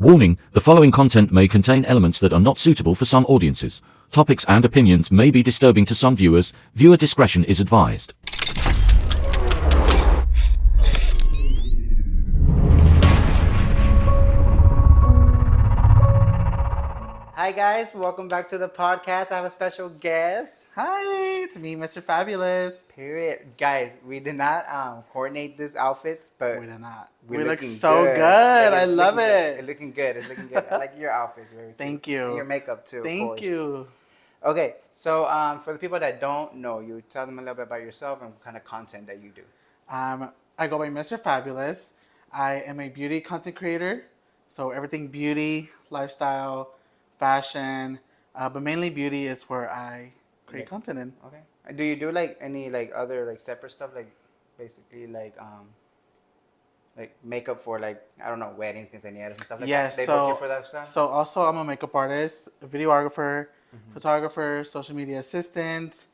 Warning, the following content may contain elements that are not suitable for some audiences. Topics and opinions may be disturbing to some viewers. Viewer discretion is advised. Hi guys, welcome back to the podcast. I have a special guest. Hi, it's me, Mr. Fabulous. Period. Guys, we did not coordinate these outfits, but We did not. we're We look looking so good. Like, I it's love looking it. Good. It's looking good. It's looking good. I like your outfits. Very cute. Thank you. And your makeup too. Thank of course. you. Okay, so for the people that don't know you, tell them a little bit about yourself and what kind of content that you do. I go by Mr. Fabulous. I am a beauty content creator, so everything beauty, lifestyle, fashion, but mainly beauty is where I create content in. Okay. Do you do like any like other like separate stuff, like basically like makeup for like, I don't know, weddings, quinceañeras and stuff like Yes, that? They book you for that stuff? So also I'm a makeup artist, a videographer, photographer, social media assistant.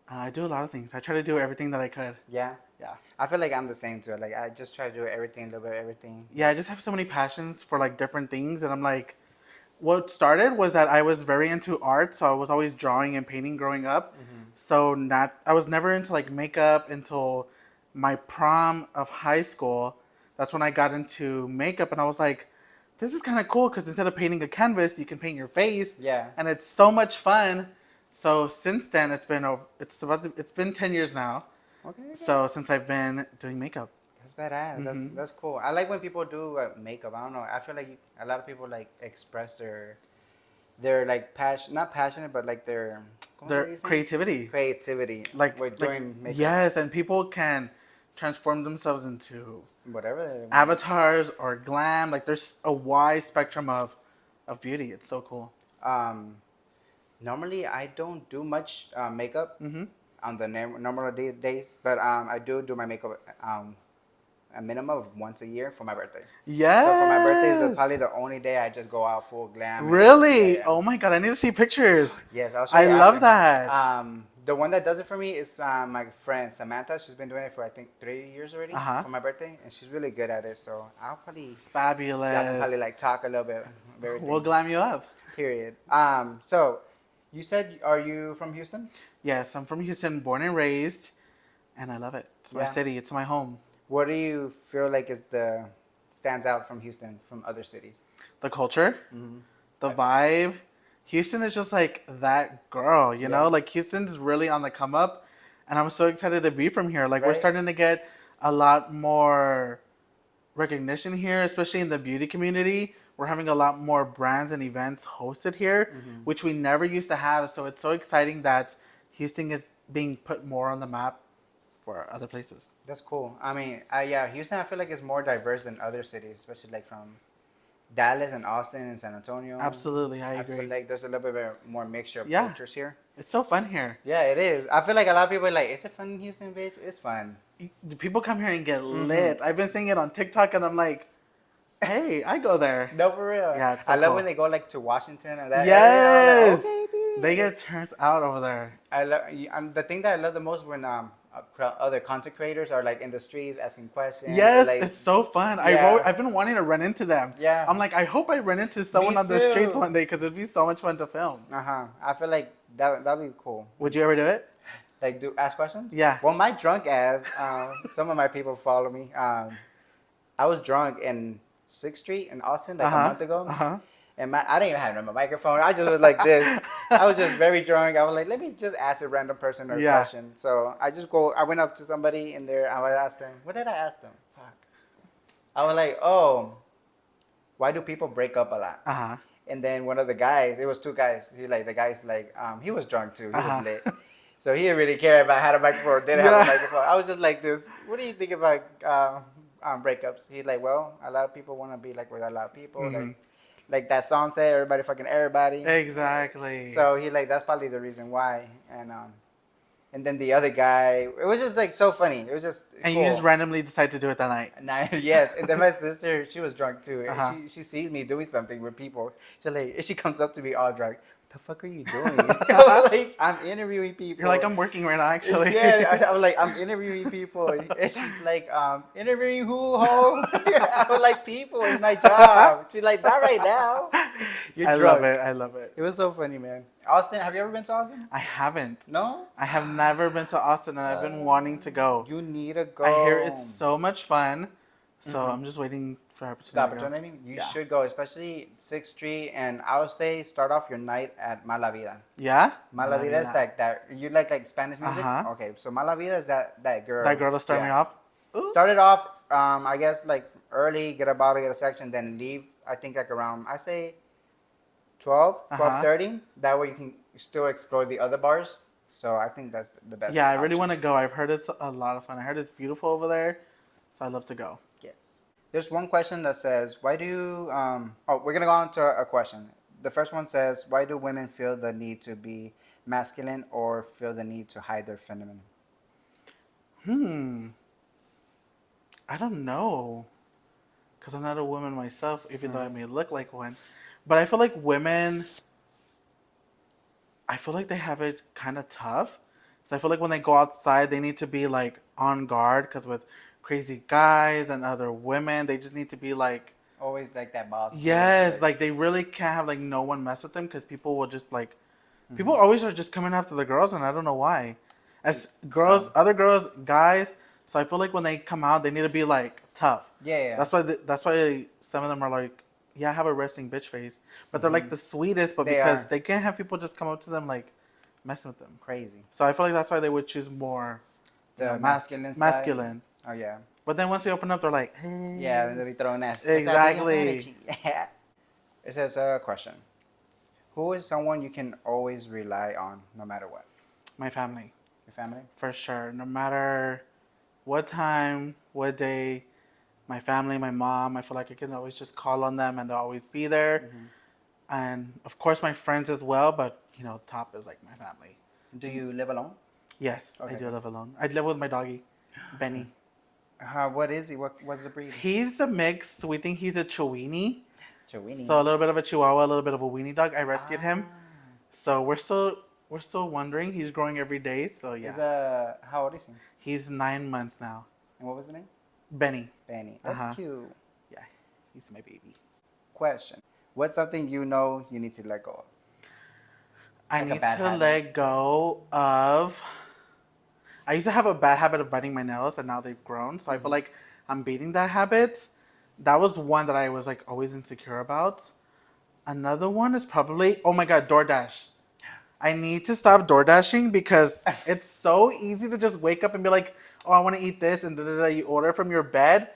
I do a lot of things. I try to do everything that I could. Yeah. Yeah. I feel like I'm the same too. Like I just try to do everything, a little bit of everything. Yeah, I just have so many passions for like different things, and I'm like, what started was that I was very into art, so I was always drawing and painting growing up. So I was never into like makeup until my prom of high school. That's when I got into makeup, and I was like, this is kind of cool because instead of painting a canvas, you can paint your face. Yeah. And it's so much fun. So since then, it's been 10 years now. Okay. So since I've been doing makeup. That's badass. That's cool. I like when people do makeup. I don't know. I feel like a lot of people like express their like not passionate, but like their Creativity. Creativity. Like with doing makeup. Yes, and people can transform themselves into Whatever. avatars or glam. Like there's a wide spectrum of beauty. It's so cool. Normally, I don't do much makeup on the normal days, but I do my makeup a minimum of once a year for my birthday. Yes. So for my birthday is probably the only day I just go out full glam. Really? Yeah. Oh my god! I need to see pictures. Yes, I'll show I you love after. that. The one that does it for me is my friend Samantha. She's been doing it for I think 3 years already for my birthday, and she's really good at it. So I'll probably Fabulous. like talk a little bit of everything. We'll glam you up. Period. So you said, are you from Houston? Yes, I'm from Houston, born and raised, and I love it. It's my city. It's my home. What do you feel like stands out from Houston from other cities? The culture, the vibe. Houston is just like that girl, you know? Like Houston's really on the come up, and I'm so excited to be from here. Like we're starting to get a lot more recognition here, especially in the beauty community. We're having a lot more brands and events hosted here, which we never used to have. So it's so exciting that Houston is being put more on the map for other places. That's cool. I mean, Houston, I feel like is more diverse than other cities, especially like from Dallas and Austin and San Antonio. Absolutely, I I agree. feel like there's a little bit more mixture of cultures here. It's so fun here. Yeah, it is. I feel like a lot of people are like, is it fun in Houston, bitch? It's fun. The people come here and get lit. I've been seeing it on TikTok, and I'm like, hey, I go there. No, for real. Yeah, it's so I love cool. when they go like to Washington and that. Yes, area. I'm like, okay, they get turned out over there. I love. The thing that I love the most when other content creators are like in the streets asking questions. Yes, like, it's so fun. Yeah. I've been wanting to run into them. Yeah. I'm like, I hope I run into someone Me on the too. streets one day because it'd be so much fun to film. I feel like that'd be cool. Would you ever do it? Like, ask questions? Yeah. Well, my drunk ass, some of my people follow me. I was drunk in 6th Street in Austin like a month ago. And I didn't even have a microphone. I just was like this. I was just very drunk. I was like, let me just ask a random person a question. So I went up to somebody in there. I asked them, what did I ask them? Fuck. I was like, oh, why do people break up a lot? And then one of the guys, it was 2 guys. The guy's like, he was drunk too. He was lit. So he didn't really care if I had a microphone or didn't have a microphone. I was just like this. What do you think about breakups? He's like, well, a lot of people want to be like with a lot of people. Like that song said, everybody fucking everybody. Exactly. So he that's probably the reason why. And then the other guy, it was just like so funny. It was just and cool. you just randomly decide to do it that night. Yes, and then my sister, she was drunk too. And she sees me doing something with people. She comes up to me all drunk. the fuck are you doing? Like, I'm interviewing people. You're like, I'm working right now, actually. Yeah, I was like, I'm interviewing people. And she's like, interviewing who, ho? I was like, people, it's my job. She's like, not right now. You're I drunk. love it. I love it. It was so funny, man. Austin, have you ever been to Austin? I haven't. No? I have never been to Austin, and I've been wanting to go. You need to go. I hear it's so much fun. So I'm just waiting for The opportunity. opportunity? You Yeah. should go, especially 6th Street. And I would say start off your night at Mala Vida. Yeah? Mala Vida is like that. You like Spanish music? Uh-huh. Okay, so Mala Vida is that girl. That girl to start me Yeah. off? Ooh. Started off, I guess, like early, get a bottle, get a section, then leave. I think like around, I say 12, 12:30. That way you can still explore the other bars. So I think that's the best. Yeah, I really option. want to go. I've heard it's a lot of fun. I heard it's beautiful over there. So I'd love to go. Yes. There's one question that says, why do, we're going to go on to a question. The first one says, why do women feel the need to be masculine or feel the need to hide their feminine? I don't know. Because I'm not a woman myself, even though I may look like one. But I feel like women, I feel like they have it kind of tough. So I feel like when they go outside, they need to be like on guard. Because with crazy guys and other women, they just need to be like, Always like that boss. yes, like they really can't have like no one mess with them. Because people will just like, people always are just coming after the girls. And I don't know why. As girls, other girls, guys. So I feel like when they come out, they need to be like tough. Yeah. That's why some of them are like, yeah, I have a resting bitch face, but they're like the sweetest. But because they can't have people just come up to them like messing with them. Crazy. So I feel like that's why they would choose more The masculine side. masculine. Oh, yeah. But then once they open up, they're like, hey. Yeah, they'll be throwing that. Exactly. Yeah. It says a question. Who is someone you can always rely on no matter what? My family, Your family? for sure. No matter what time, what day, my family, my mom, I feel like I can always just call on them and they'll always be there. And of course my friends as well, but you know, top is like my family. Do you live alone? Yes, Okay. I do live alone. I live with my doggy, Benny. What is he? What's the breed? He's a mix. We think he's a Chiweenie. Chiweenie. So a little bit of a Chihuahua, a little bit of a weenie dog. I rescued him. So we're still wondering. He's growing every day. So yeah. How old is he? He's 9 months now. And what was the name? Benny. Benny. That's cute. Yeah, he's my baby. Question. What's something you know you need to let go of? I Like a need bad to habit. let go of. I used to have a bad habit of biting my nails, and now they've grown. So I feel like I'm beating that habit. That was one that I was like always insecure about. Another one is probably, oh my God, DoorDash. I need to stop DoorDashing because it's so easy to just wake up and be like, oh, I want to eat this, and you order from your bed.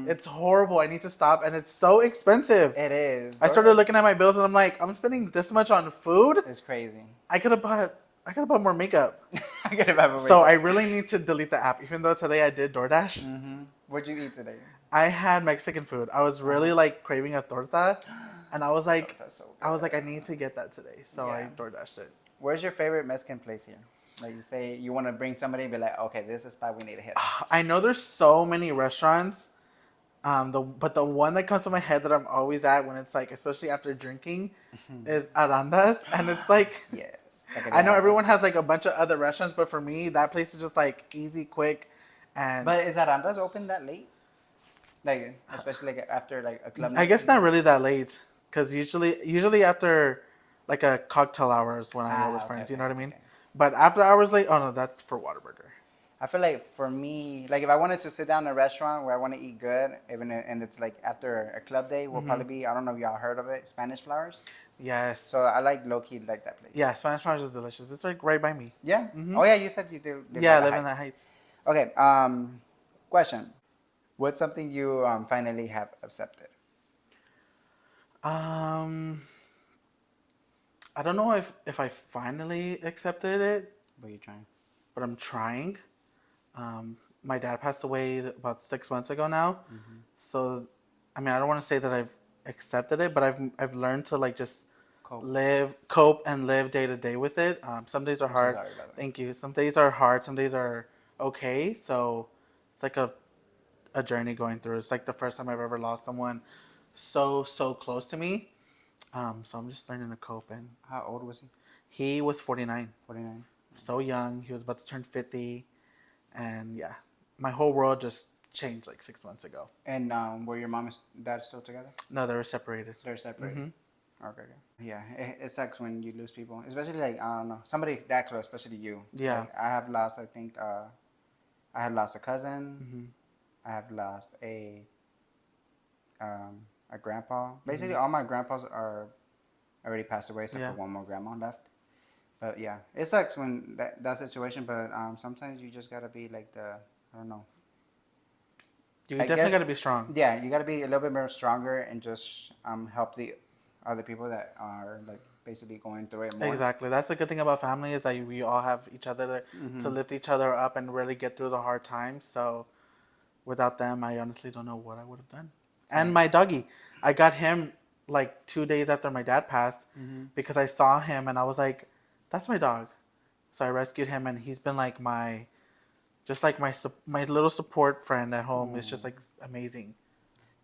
It's horrible. I need to stop, and it's so expensive. It is. I started looking at my bills, and I'm like, I'm spending this much on food. It's crazy. I could have bought more makeup. I get it back. So I really need to delete the app. Even though today I did DoorDash, What'd you eat today? I had Mexican food. I was really like craving a torta, and I was like, Torta's so I need to get that today. So I Yeah. DoorDashed it. Where's your favorite Mexican place here? Like you say, you want to bring somebody, be like, okay, this is a spot we need to hit. I know there's so many restaurants, but the one that comes to my head that I'm always at when it's like, especially after drinking, is Arandas, and it's like, Yes. I know everyone has like a bunch of other restaurants, but for me, that place is just like easy, quick, and But is Aranda's open that late? Like, especially like after like a club I night? guess not really that late, because usually after like a cocktail hours when I go with okay, friends, you okay, know what I mean? okay. But after hours late, oh no, that's for Whataburger. I feel like for me, like if I wanted to sit down in a restaurant where I want to eat good, and it's like after a club day, will probably be, I don't know if y'all heard of it, Spanish Flowers. Yes. So I like low key like that place. Yeah, Spanish fries is delicious. It's like right by me. Yeah. Oh yeah, you said you do. Yeah, I by live the in the Heights. Heights. Okay. Question. What's something you finally have accepted? I don't know if I finally accepted it, What are you trying? but I'm trying. My dad passed away about 6 months ago now, so I mean I don't want to say that I've accepted it, but I've learned to like just cope and live day to day with it. Some days are hard. sorry about that. Thank you. Some days are hard. Some days are okay. So it's like a journey going through. It's like the first time I've ever lost someone so close to me. So I'm just learning to cope. And How old was he? he was 49. 49. So young. He was about to turn 50. And yeah, my whole world just changed like 6 months ago. And were your mom and dad still together? No, they were separated. They're separated. Okay, okay. Yeah, it sucks when you lose people, especially like I don't know somebody that close, especially you. Yeah. Like, I have lost. I think I had lost a cousin. I have lost a grandpa. Basically, all my grandpas are already passed away, except for one more grandma left. But yeah, it sucks when that situation. But sometimes you just gotta be like I don't know. You I definitely guess- got to be strong. Yeah, you gotta be a little bit more stronger and just help the other people that are like basically going through it more. Exactly. That's the good thing about family is that we all have each other to lift each other up and really get through the hard times. So without them, I honestly don't know what I would have done. Same. And my doggy, I got him like 2 days after my dad passed because I saw him and I was like, that's my dog. So I rescued him and he's been like just like my little support friend at home. It's just like amazing.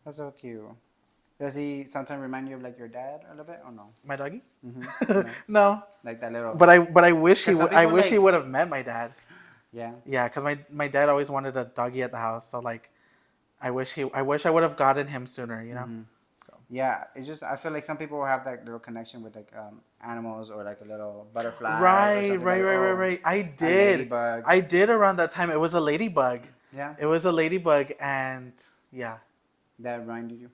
That's so cute. Does he sometimes remind you of like your dad a little bit or no? My doggy? No. No. Like that little. But I wish he 'Cause some would. I people, wish like- he would have met my dad. Yeah. Yeah, because my dad always wanted a doggy at the house. So like, I wish I would have gotten him sooner. You know. So Yeah, it's just I feel like some people have that little connection with like animals or like a little butterfly. or right. something like, oh, I did. ladybug. I did around that time. It was a ladybug. Yeah. It was a ladybug, and yeah. That reminded you.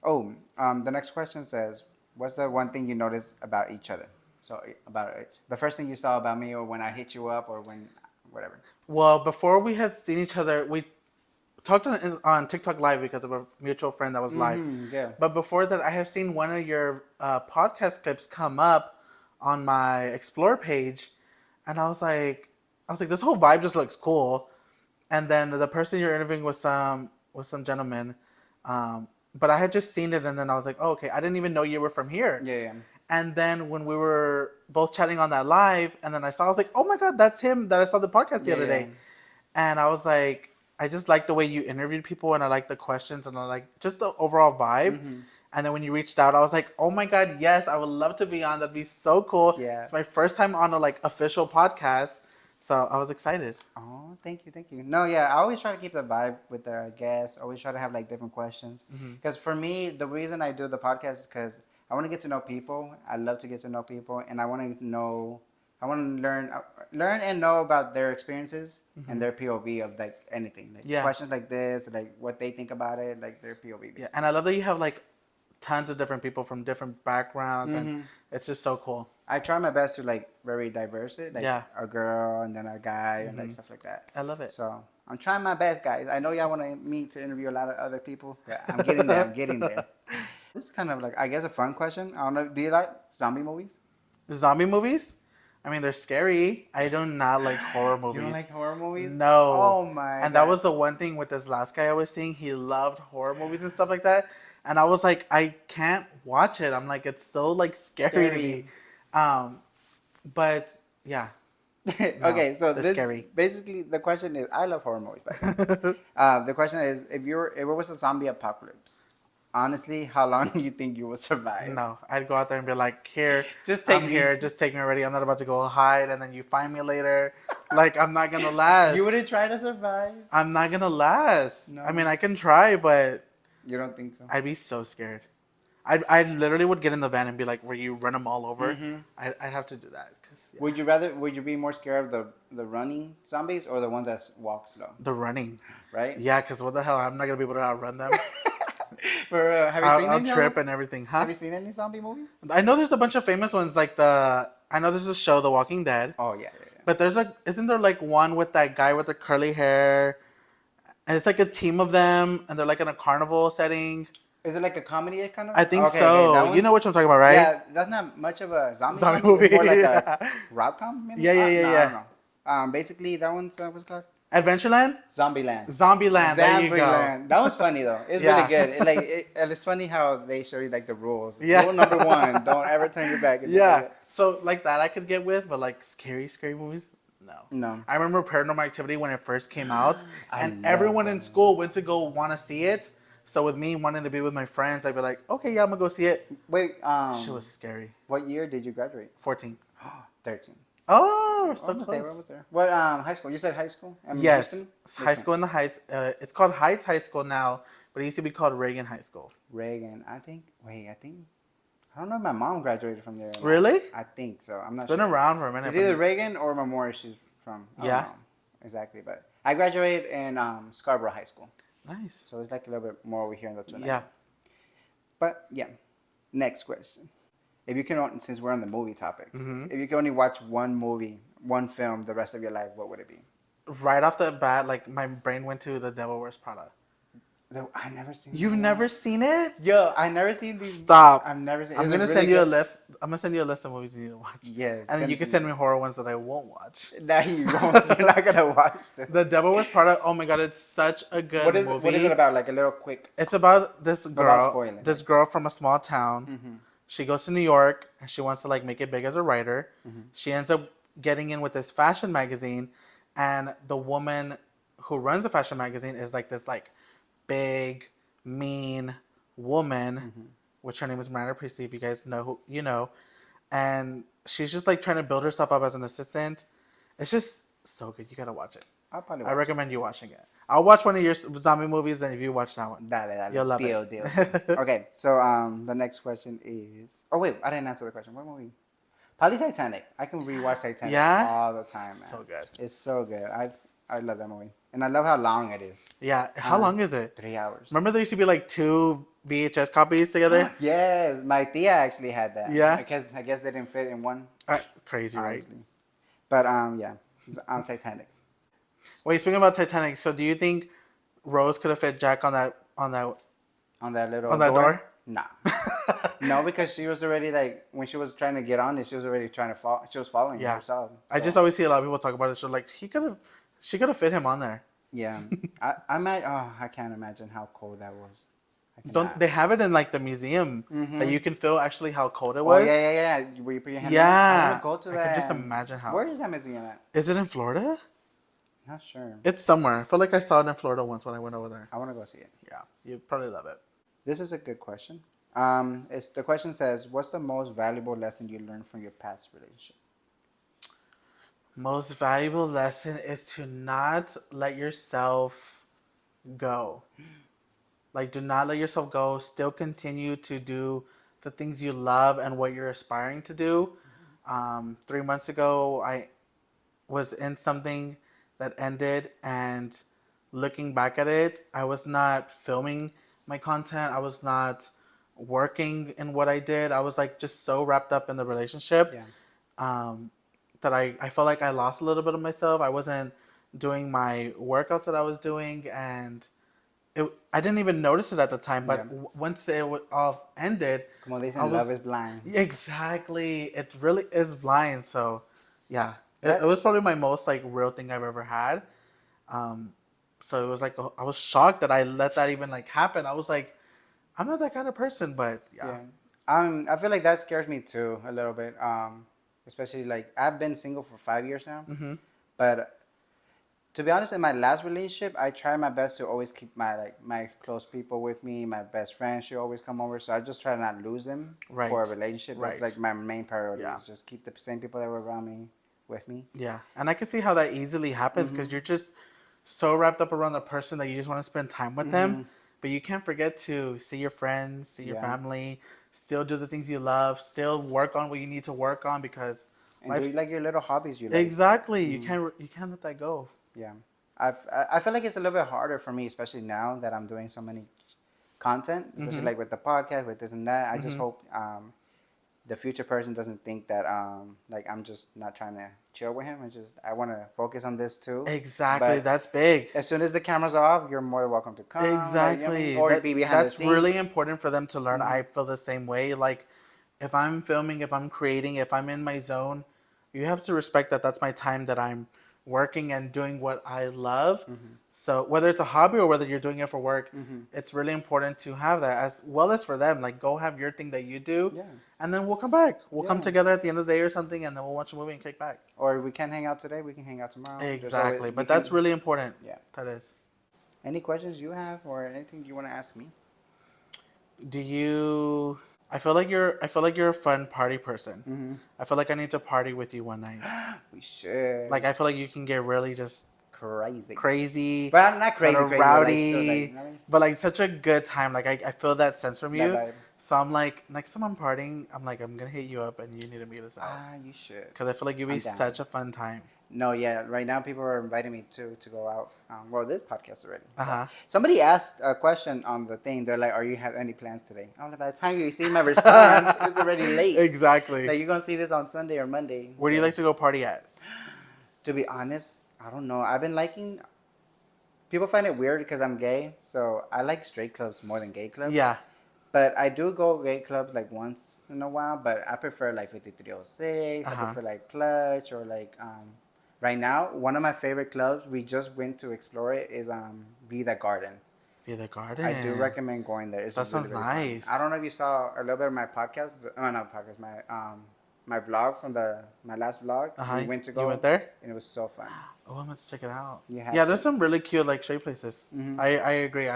Oh, the next question says, "What's the one thing you noticed about each other?" So about it, the first thing you saw about me, or when I hit you up, or when whatever. Well, before we had seen each other, we talked on TikTok Live because of a mutual friend that was live. Yeah. But before that, I have seen one of your podcast clips come up on my Explore page, and I was like, this whole vibe just looks cool. And then the person you're interviewing was some gentleman, but I had just seen it, and then I was like, oh, okay, I didn't even know you were from here. Yeah. And then when we were both chatting on that live, and then I was like, oh my God, that's him that I saw the podcast the other day. And I was like, I just like the way you interviewed people, and I like the questions, and I like just the overall vibe. And then when you reached out, I was like, oh my God, yes, I would love to be on. That'd be so cool. Yeah. It's my first time on a like official podcast. So I was excited. Oh, thank you. No, yeah, I always try to keep the vibe with the guests. Always try to have like different questions. Because for me, the reason I do the podcast is because I want to get to know people. I love to get to know people, and I want to know. I want to learn and know about their experiences and their POV of like anything. Like questions like this, like what they think about it, like their POV. Basically. Yeah, and I love that you have like tons of different people from different backgrounds, and it's just so cool. I try my best to like very diverse it, like a girl and then a guy and like stuff like that. I love it. So I'm trying my best, guys. I know y'all want me to interview a lot of other people, but I'm getting there. I'm getting there. This is kind of like I guess a fun question. I don't know. Do you like zombie movies? Zombie movies? I mean, they're scary. I do not like horror movies. You don't like horror movies? No. Oh my. And that was the one thing with this last guy I was seeing. He loved horror movies and stuff like that. And I was like, I can't watch it. I'm like, it's so like scary to me. But yeah. Okay, so they're this scary. basically the question is, I love horror movies. The question is, if it was a zombie apocalypse, honestly, how long do you think you would survive? No, I'd go out there and be like, here, Just take I'm me. here, just take me already. I'm not about to go hide, and then you find me later. Like, I'm not gonna last. You wouldn't try to survive? I'm not gonna last. No. I mean, I can try, but You don't think so? I'd be so scared. I literally would get in the van and be like, where you run them all over. I'd have to do that. 'Cause, yeah. Would you be more scared of the running zombies or the ones that walk slow? The running. Right? Yeah, because what the hell? I'm not gonna be able to outrun them. Have you seen I'll any? trip and everything. Huh? Have you seen any zombie movies? I know there's a bunch of famous ones like I know there's a show, The Walking Dead. Oh yeah. But isn't there like one with that guy with the curly hair? And it's like a team of them, and they're like in a carnival setting. Is it like a comedy kind of? I think Okay, so. that You know what I'm talking about, right? Yeah, that's not much of a zombie movie. It's more like Yeah. a rom-com, maybe? Yeah. I don't know. Basically, that one's what's it called? Adventureland? Zombieland. Zombieland. There you go. Zombieland. That was funny though. It's Yeah. really good. It's funny how they show you like the rules. Yeah. Rule number 1: don't ever turn your back. Yeah. So like that I could get with, but like scary movies, no. No. I remember Paranormal Activity when it first came out, and love everyone that in school went to go want to see it, So with me wanting to be with my friends, I'd be like, okay, yeah, I'm gonna go see it. Wait, Shit was scary. what year did you graduate? 14. 13. Oh, we're We're so almost there. We're close. almost there. What high school? You said high school? I mean, Yes, Houston? it's Which high one? school in the Heights. It's called Heights High School now, but it used to be called Reagan High School. Reagan. I think. Wait, I think. I don't know if my mom graduated from there. Or not. Really? I think so. I'm not It's been sure. around for a minute. It's but- either Reagan or Memorial she's from. I don't Yeah. know exactly, but I graduated in Scarborough High School. Nice. So it's like a little bit more over here in the Tuna. Yeah. But yeah, next question. If you can, since we're on the movie topics, Mm-hmm. if you can only watch one movie, one film, the rest of your life, what would it be? Right off the bat, like my brain went to The Devil Wears Prada. I never seen. You've that one. never seen it? Yo, I never seen these. Stop. I've never seen. I'm Is it gonna really send you a good? list. I'm gonna send you a list of movies you need to watch. Yes. And then you can send me horror ones that I won't watch. Nah, you won't. You're not gonna watch them. The Devil Wears Prada. Oh my god, it's such a good What is movie. it? What is it about? Like a little quick. It's about this girl. spoiling. This girl from a small town. Mm-hmm. She goes to New York and she wants to like make it big as a writer. Mm-hmm. She ends up getting in with this fashion magazine, and the woman who runs the fashion magazine is like this like big, mean woman, Mm-hmm. which her name is Miranda Priestley. If you guys know who you know, and she's just like trying to build herself up as an assistant. It's just so good. You gotta watch it. I'll probably. I Watch recommend you watching it. I'll watch one of your zombie movies, and if you watch that one, Dale, dale. You'll love deal, it. deal. Okay, so the next question is. Oh wait, I didn't answer the question. What movie? Probably Titanic. I can rewatch Titanic Yeah? all the time, man. So good. It's so good. I love that movie, and I love how long it is. Yeah. How long is it? 3 hours. Remember there used to be like 2 VHS copies together? Yes, my tia actually had that. Yeah? I guess they didn't fit in one. Crazy, right? Honestly. But yeah, I'm Titanic. Wait, speaking about Titanic, so do you think Rose could have fit Jack on that On that little On that door? Nah. No, because she was already like when she was trying to get on it, she was already trying to fall. She was following Yeah. herself. I so, just always see a lot of people talk about it. So like she could have fit him on there. yeah. I can't imagine how cold that was. I Don't cannot. they have it in like the museum that you can feel actually how cold it Oh was? yeah. Where you put your hand. Yeah. I want to go to I that. can just imagine how. Where is that museum at? Is it in Florida? Not sure. It's somewhere. I feel like I saw it in Florida once when I went over there. I want to go see it. Yeah, you'd probably love it. This is a good question. The question says, "What's the most valuable lesson you learned from your past relationship?" Most valuable lesson is to not let yourself go. Like, do not let yourself go. Still continue to do the things you love and what you're aspiring to do. 3 months ago, I was in something that ended, and looking back at it, I was not filming my content. I was not working in what I did. I was like just so wrapped up in the relationship. Yeah. That I felt like I lost a little bit of myself. I wasn't doing my workouts that I was doing, and I didn't even notice it at the time. But Yeah. once it all ended, Come on, they say I was- love is blind. exactly, it really is blind. So, yeah, That- it was probably my most like real thing I've ever had. So it was like I was shocked that I let that even like happen. I was like, I'm not that kind of person, but yeah. I feel like that scares me too a little bit. Especially like I've been single for 5 years now, but to be honest, in my last relationship, I try my best to always keep my close people with me. My best friends should always come over, so I just try to not lose them Right. for a relationship. Right. That's like my main priority. Yeah. Is just keep the same people that were around me with me. Yeah, and I can see how that easily happens because you're just so wrapped up around the person that you just want to spend time with them, but you can't forget to see your friends, see your Yeah. family, still do the things you love, still work on what you need to work on because And do like your little hobbies you like. exactly you can't let that go. Yeah, I feel like it's a little bit harder for me, especially now that I'm doing so many content, especially like with the podcast, with this and that. I just hope the future person doesn't think that like I'm just not trying to chill with him. I want to focus on this too. Exactly, But that's big. as soon as the camera's off, you're more than welcome to come. Exactly. Like, you know what I mean? Or be behind That's the scenes. really important for them to learn. I feel the same way. Like, if I'm filming, if I'm creating, if I'm in my zone, you have to respect that that's my time that I'm working and doing what I love. So whether it's a hobby or whether you're doing it for work, it's really important to have that as well as for them. Like, go have your thing that you do, Yeah. and then we'll come back. We'll come Yeah. together at the end of the day or something, and then we'll watch a movie and kick back. Or if we can't hang out today, we can hang out tomorrow. There's Exactly. always- But we that's can- really important. Yeah. That is. Any questions you have or anything you want to ask me? Do you? I feel like you're a fun party person. I feel like I need to party with you one night. We should. Like I feel like you can get really just Crazy. crazy, But I'm not but crazy, a crazy, but like still like, you rowdy, know what I mean? but like such a good time. Like I feel that sense from That you. vibe. So I'm like, next time I'm partying, I'm like, I'm gonna hit you up and you need to meet us out. Ah, you should. Because I feel like you'd be I'm down. such a fun time. No, yeah. Right now, people are inviting me to go out. Well, this podcast already. Uh-huh. Somebody asked a question on the thing. They're like, "Are you have any plans today?" I'm like, by the time you see my response, it's already late. Exactly. Like you're gonna see this on Sunday or Monday. Where do you so- like to go party at? To be honest, I don't know. I've been liking. People find it weird because I'm gay, so I like straight clubs more than gay clubs. Yeah. But I do go gay clubs like once in a while. But I prefer like 5306. I Uh-huh. prefer like Clutch or like right now one of my favorite clubs we just went to explore it is Vida Garden. Via the garden. I do recommend going there. It's That sounds fun. nice. I don't know if you saw a little bit of my podcast. Oh, not podcast. My vlog from my last vlog. Uh-huh. We went to go. You went there? And it was so fun. Oh, I'm gonna check it out. You have Yeah, there's to. some really cute like straight places. Mhm. I agree.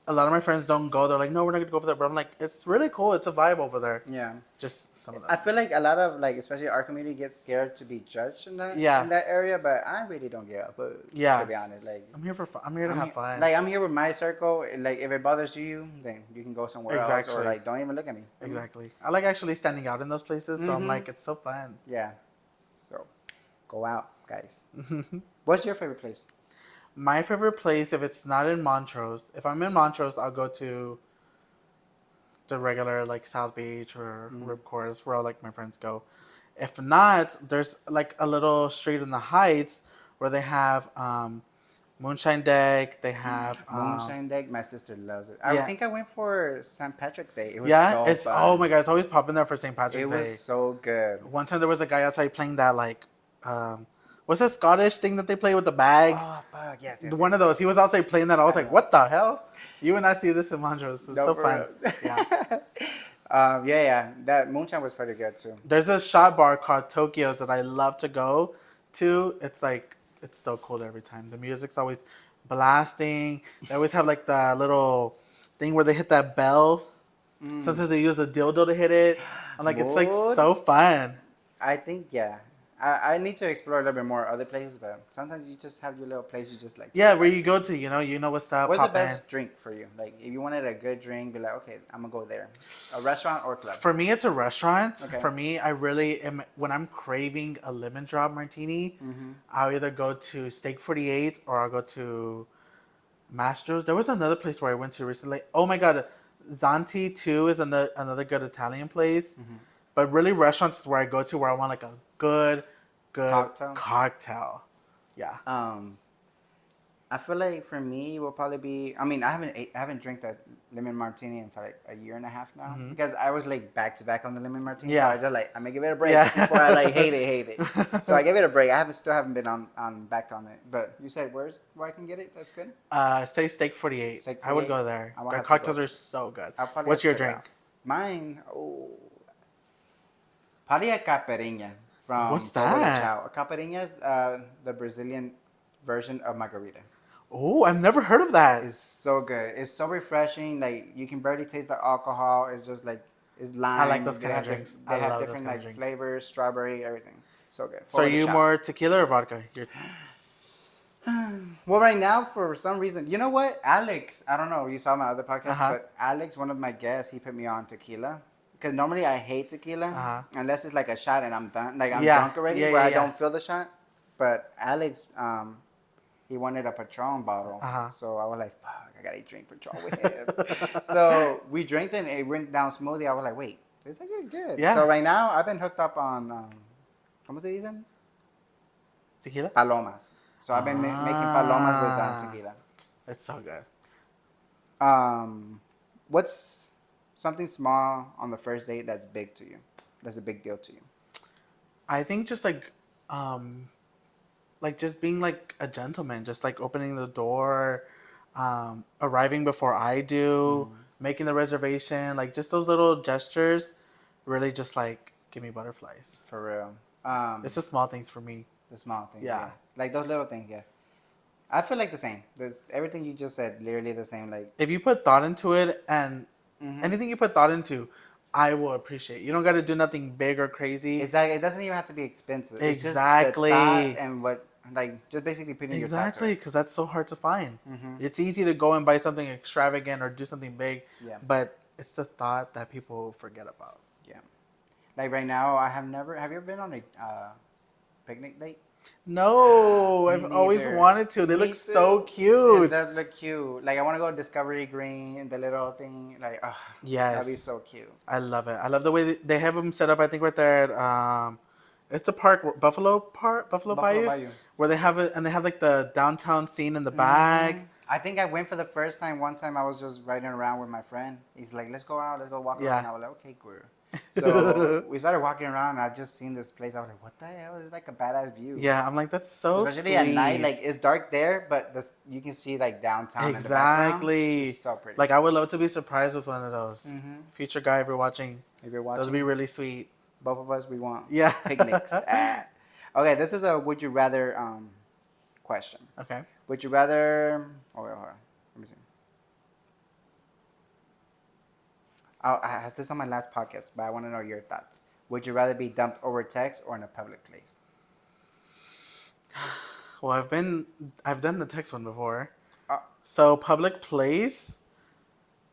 A lot of my friends don't go. They're like, no, we're not gonna go over there. But I'm like, it's really cool. It's a vibe over there. Yeah. Just some of them. I feel like a lot of like, especially our community, gets scared to be judged in that Yeah. in that area. But I really don't give up. But Yeah. to be honest, like I'm here for fun. I'm here to have fun. Like I'm here with my circle. Like if it bothers you, then you can go somewhere else, Exactly. or like don't even look at me. Exactly. I like actually standing out in those places. So I'm Mhm. like, it's so fun. Yeah. So, go out, guys. What's your favorite place? My favorite place, if it's not in Montrose, if I'm in Montrose, I'll go to the regular like South Beach or Rip Course, where all like my friends go. If not, there's like a little street in the Heights where they have Moonshine Deck. They have Moonshine Deck. My sister loves it. I yeah. think I went for St. Patrick's Day. It was yeah, so it's fun. oh my god, it's always popping there for St. Patrick's It Day. was so good. One time there was a guy outside playing that like, what's that Scottish thing that they play with the bag? Oh fuck yes, yes, One of those. He was outside playing that. I was like, know. what the hell? You would not see this in Montrose. It's No, so for fun. real. Yeah. Yeah. That moonshine was pretty good too. There's a shot bar called Tokyo's that I love to go to. It's like, it's so cool every time. The music's always blasting. They always have like the little thing where they hit that bell. Sometimes they use a dildo to hit it. I'm like, it's like What? so fun. I think yeah. I need to explore a little bit more other places, but sometimes you just have your little place you just like. Yeah, where you go to, you know what's up. What's the pop in. best drink for you? Like, if you wanted a good drink, be like, okay, I'm gonna go there. A restaurant or club? For me, it's a restaurant. Okay. For me, I really am. When I'm craving a lemon drop martini, I'll either go to Steak 48 or I'll go to Mastro's. There was another place where I went to recently. Oh my god, Zanti too is another good Italian place. But really, restaurants is where I go to where I want like a good cocktail. Yeah. I feel like for me will probably be. I mean, I haven't drank that lemon martini in for like a year and a half now because I was like back to back on the lemon martini. Yeah. So I just like I'm gonna give it a break Yeah. before I like hate it. So I gave it a break. Still haven't been on back on it. But you said where I can get it? That's good. Say Steak 48. Steak I would 48. go there. I will Their have to cocktails go. are so good. I'll probably What's have your to check it drink? out. Mine, probably a caipirinha from What's Fogo de that? Chao. A caipirinha is the Brazilian version of margarita. Oh, I've never heard of that. It's so good. It's so refreshing. Like you can barely taste the alcohol. It's just like it's lime. I like those They kind of have drinks. They I have love those different kind of like drinks. flavors, strawberry, everything. So good. So are Fogo de you Chao. more tequila or vodka? Well, right now, for some reason, you know what? Alex, I don't know. You saw my other podcast, Uh-huh. but Alex, one of my guests, he put me on tequila. Because normally I hate tequila, Uh-huh. unless it's like a shot and I'm done. Like I'm Yeah. drunk already, Yeah, where yeah, I yeah. don't feel the shot. But Alex, he wanted a Patron bottle. Uh-huh. So I was like, fuck, I gotta drink Patron with him. So we drank it and it went down smoothly. I was like, wait, this is actually good. Yeah. So right now, I've been hooked up on, ¿cómo se dicen? Tequila? Palomas. So I've been making palomas with tequila. It's so good. What's something small on the first date that's big to you? That's a big deal to you. I think just like just being like a gentleman, just like opening the door, arriving before I do, making the reservation, like just those little gestures really just like give me butterflies. For real. It's the small things for me. The small things. Yeah. Like those little things, yeah. I feel like the same. There's everything you just said, literally the same. Like If you put thought into it and Anything you put thought into, I will appreciate. You don't got to do nothing big or crazy. It's like it doesn't even have to be expensive. It's just the Exactly. thought and what, like, just basically putting your thought to Exactly, it. because that's so hard to find. It's easy to go and buy something extravagant or do something big, Yeah. but it's the thought that people forget about. Yeah. Like right now, I have never. Have you ever been on a picnic date? No, Me I've always neither. wanted to. They Me look so too. cute. It does look cute. Like I want to go Discovery Green, the little thing. Like, oh, that'd be Yes. so cute. I love it. I love the way they have them set up. I think right there at it's the park, Buffalo Park, Buffalo Buffalo Bayou, Bayou. where they have it, and they have like the downtown scene in the back. I think I went for the first time. One time I was just riding around with my friend. He's like, "Let's go out. Let's go walk around." Yeah. I was like, "Okay, cool." So we started walking around. And I just seen this place. I was like, "What the hell? It's like a badass view." Yeah, I'm like, that's so Especially sweet. at night. Like it's dark there, but you can see like downtown in the background. Exactly. It's so pretty. Like I would love to be surprised with one of those. Future guy, if you're watching, If you're those watching, would be really sweet. both of us we want Yeah. picnics. Okay, this is a would you rather question. Okay. Would you rather? Oh wait, hold on. Let me see. I asked this on my last podcast, but I want to know your thoughts. Would you rather be dumped over text or in a public place? Well, I've done the text one before. Uh, So public place.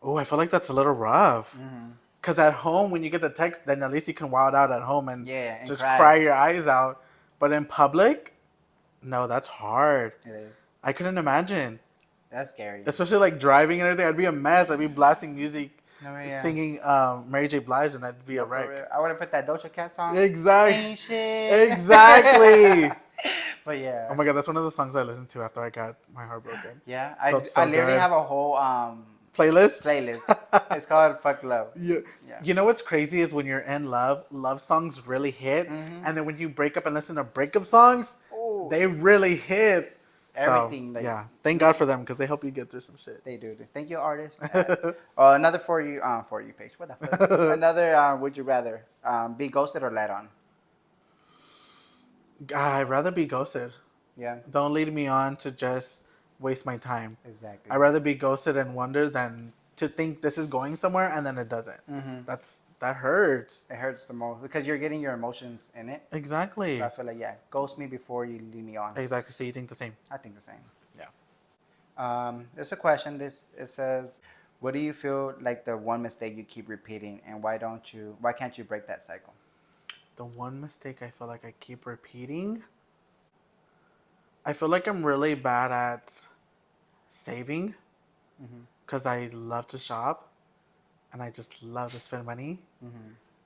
Oh, I feel like that's a little rough. Cause at home, when you get the text, then at least you can wild out at home and Yeah, and just cry. cry your eyes out. But in public, no, that's hard. It is. I couldn't imagine, That's scary. especially like driving and everything. I'd be a mess. I'd be blasting music, No, yeah. singing Mary J. Blige, and I'd be a For real. wreck. I would have put that Doja Cat song. Exactly. Ain't shit. Exactly. But yeah. Oh my god, that's one of the songs I listened to after I got my heart broken. Yeah, Felt so I literally good. have a whole Playlist. playlist. It's called Fuck Love. Yeah. Yeah. You know what's crazy is when you're in love songs really hit, Mm-hmm. and then when you break up and listen to breakup songs, Ooh. they really hit. Everything, So, like- yeah, thank God for them because they help you get through some shit. They do. Thank you, artist. Another for you page. What the fuck? Another would you rather be ghosted or let on? I'd rather be ghosted. Yeah, Don't lead me on to just waste my time. exactly. I'd rather be ghosted and wonder than to think this is going somewhere and then it doesn't. That hurts. It hurts the most because you're getting your emotions in it. Exactly. So I feel like ghost me before you lead me on. Exactly. So you think the same? I think the same. Yeah. There's a question. It says, "What do you feel like the one mistake you keep repeating, and why can't you break that cycle?" The one mistake I feel like I keep repeating. I feel like I'm really bad at saving because I love to shop and I just love to spend money.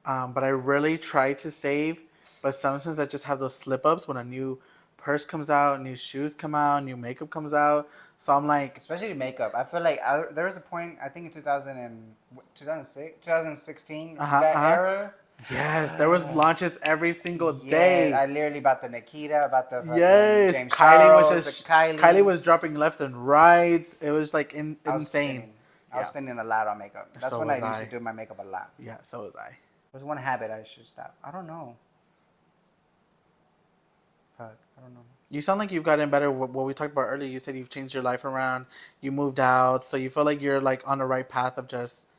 But I really try to save, but sometimes I just have those slip ups when a new purse comes out, new shoes come out, new makeup comes out. So I'm like, Especially makeup. I feel like there was a point, I think in 2016, that era. yes, there was launches every single day. Yeah, I literally bought the Nikita, bought the fucking Yes, James Kylie Charles, was just the Kylie. Kylie was dropping left and right. It was like I was insane. spending- I was spending a lot on makeup. That's So when I was used I. to do my makeup a lot. Yeah, so was I. What's one habit I should stop? I don't know. Fuck, I don't know. You sound like you've gotten better. What we talked about earlier, you said you've changed your life around. You moved out, so you feel like you're like on the right path of just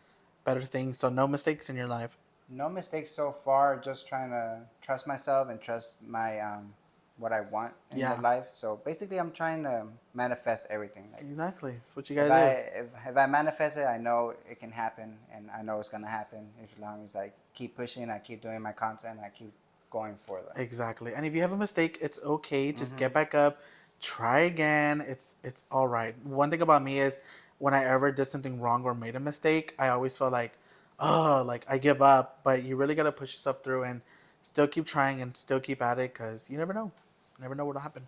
better things. So no mistakes in your life. No mistakes so far. Just trying to trust myself and trust my what I want in Yeah. my life. So basically, I'm trying to manifest everything. Like, Exactly. That's what you if gotta if I manifest it, I know it can happen, and I know it's gonna happen as long as I keep pushing, I keep doing my content, I keep going for do. them. Exactly. And if you have a mistake, it's okay. Just get back up, try again. It's all right. One thing about me is when I ever did something wrong or made a mistake, I always felt like, oh, like I give up. But you really gotta push yourself through and still keep trying and still keep at it because you never know. Never know what'll happen.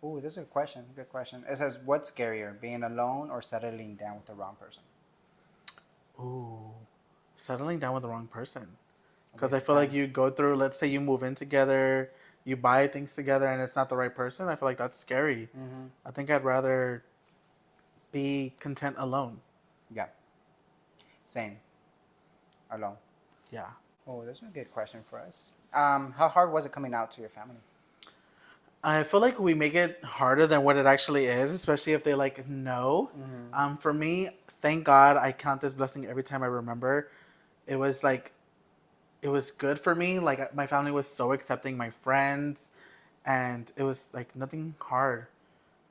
Ooh, this is a question. Good question. It says, "What's scarier, being alone or settling down with the wrong person?" Ooh, settling down with the wrong person. Because waste I of feel like time. you go through, let's say you move in together, you buy things together, and it's not the right person. I feel like that's scary. I think I'd rather be content alone. Yeah. Same. Alone. Yeah. Oh, that's a good question for us. How hard was it coming out to your family? I feel like we make it harder than what it actually is, especially if they like know. For me, thank God I count this blessing every time I remember. It was like, it was good for me. Like my family was so accepting, my friends, and it was like nothing hard.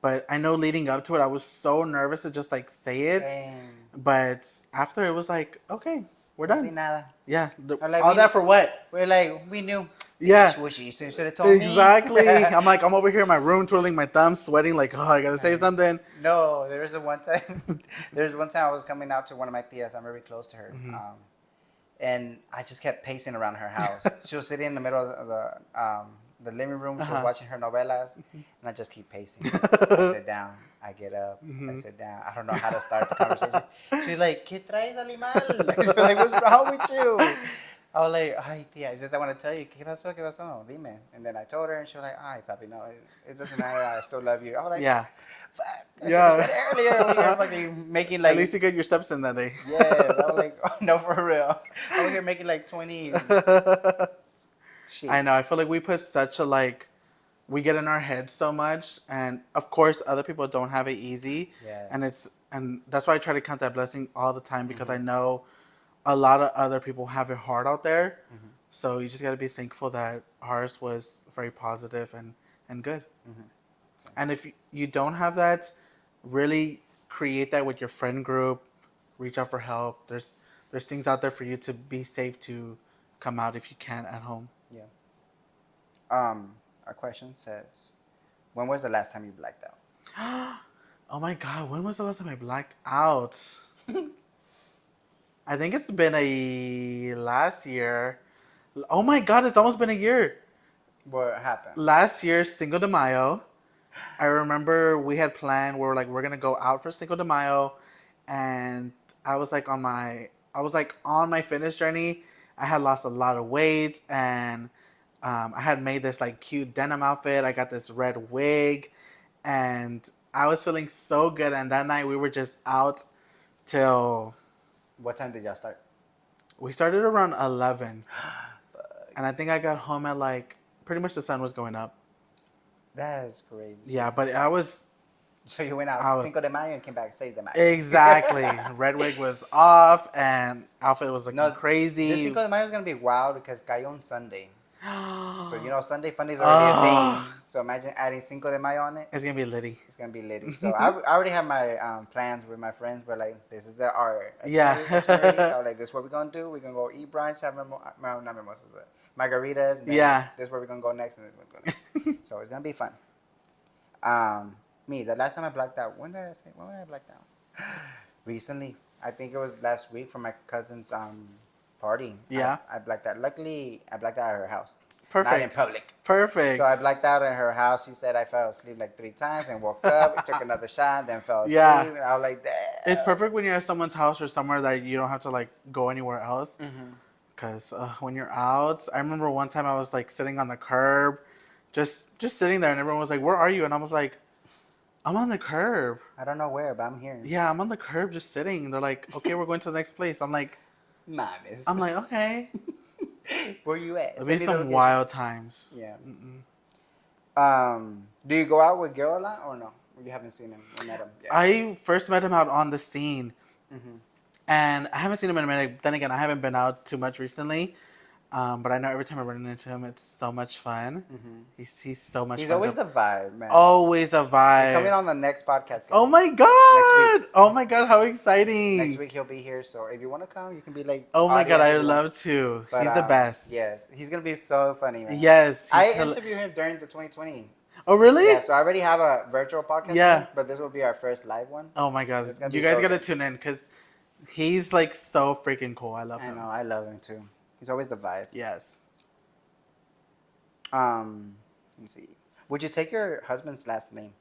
But I know leading up to it, I was so nervous to just like say it. Same. But after it was like, okay, we're No see done. nada. Yeah. Or like All that for what? We're like, we knew. Yeah. Wish you should have told me. Exactly. I'm like, I'm over here in my room twirling my thumbs, sweating, like, oh, I gotta say something. No, there was a one time. There was one time I was coming out to one of my tias. I'm very close to her, and I just kept pacing around her house. She was sitting in the middle of the living room. She was watching her novelas, and I just keep pacing. I sit down. I get up. I sit down. I don't know how to start the conversation. She's like, "¿Qué traes, animal?" She's like, "What's wrong with you?" I was like, "Ay, tía, it's just I want to tell you, ¿qué pasó? ¿Qué pasó? Dime." And then I told her, and she was like, "Ay, papi, no, it doesn't matter. I still love you." I was like, Yeah. "Fuck, I should Yeah. have said earlier when you're fucking making like." At least you get your steps in that day. Yeah, I was like, oh, no, for real. I was here making like 20. Shit. I know. I feel like we put such a like, we get in our heads so much, and of course, other people don't have it easy. Yeah. And that's why I try to count that blessing all the time because I know a lot of other people have it hard out there. So you just gotta be thankful that ours was very positive and good. And if you don't have that, really create that with your friend group. Reach out for help. There's things out there for you to be safe to come out if you can at home. Yeah. Our question says, when was the last time you blacked out? Oh my God, when was the last time I blacked out? I think it's been a last year. Oh my God, it's almost been a year. What happened? Last year, Cinco de Mayo. I remember we had planned. We were like, we're gonna go out for Cinco de Mayo, and I was like on my fitness journey. I had lost a lot of weight, and I had made this like cute denim outfit. I got this red wig, and I was feeling so good. And that night we were just out till What time did y'all start? we started around 11, and I think I got home at like pretty much the sun was going up. That's crazy. Yeah, but I was So you went out I was- Cinco de Mayo and came back 6 de Mayo. exactly red wig was off, and outfit was looking crazy. This Cinco de Mayo is going to be wild because cayó on Sunday. So, you know, Sunday Funday is already a thing. So imagine adding Cinco de Mayo on it. It's gonna be litty. It's going to be litty. So I already have my plans with my friends. But like, this is our Yeah. itinerary. So like, this is what we're going to do. We're going to go eat brunch, have not mimosas, but margaritas. And then Yeah. This is where we're going to go next. And then we're going to go next. So it's going to be fun. Me, the last time I blacked out, when did I black out? Recently. I think it was last week for my cousin's party. Yeah. I blacked out. Luckily, I blacked out at her house. Perfect. Not in public. Perfect. So I blacked out at her house. She said I fell asleep like 3 times and woke up. I took another shot, then fell asleep. Yeah. And I was like, damn. It's perfect when you're at someone's house or somewhere that you don't have to like go anywhere else. Because when you're out, I remember one time I was like sitting on the curb, just sitting there, and everyone was like, "Where are you?" And I was like, "I'm on the curb." I don't know where, but I'm here. Yeah, I'm on the curb just sitting. They're like, "Okay, we're going to the next place." I'm like, "Okay." Where you at? It'll Send be me the some location. wild times. Yeah. Do you go out with Gil a lot or no? You haven't seen him or met him yet? I first met him out on the scene, and I haven't seen him in a minute. Then again, I haven't been out too much recently, but I know every time I run into him, it's so much fun. He's so much. He's fun. always the vibe, man. Always a vibe. He's coming on the next podcast. Guys. Oh my god! Next week. Oh my god! How exciting! Next week he'll be here, so if you want to come, you can be like. Oh my god! audience if I'd you love want. to. But, He's the best. Yes, he's gonna be so funny, man. Yes. I interviewed him during the 2020. Oh really? Yeah, so I already have a virtual podcast. Yeah. With him, but this will be our first live one. Oh my god! It's gonna You be guys so gotta good. tune in because he's like so freaking cool. I love I him. know, I love him too. He's always the vibe. Yes. Let me see. Would you take your husband's last name?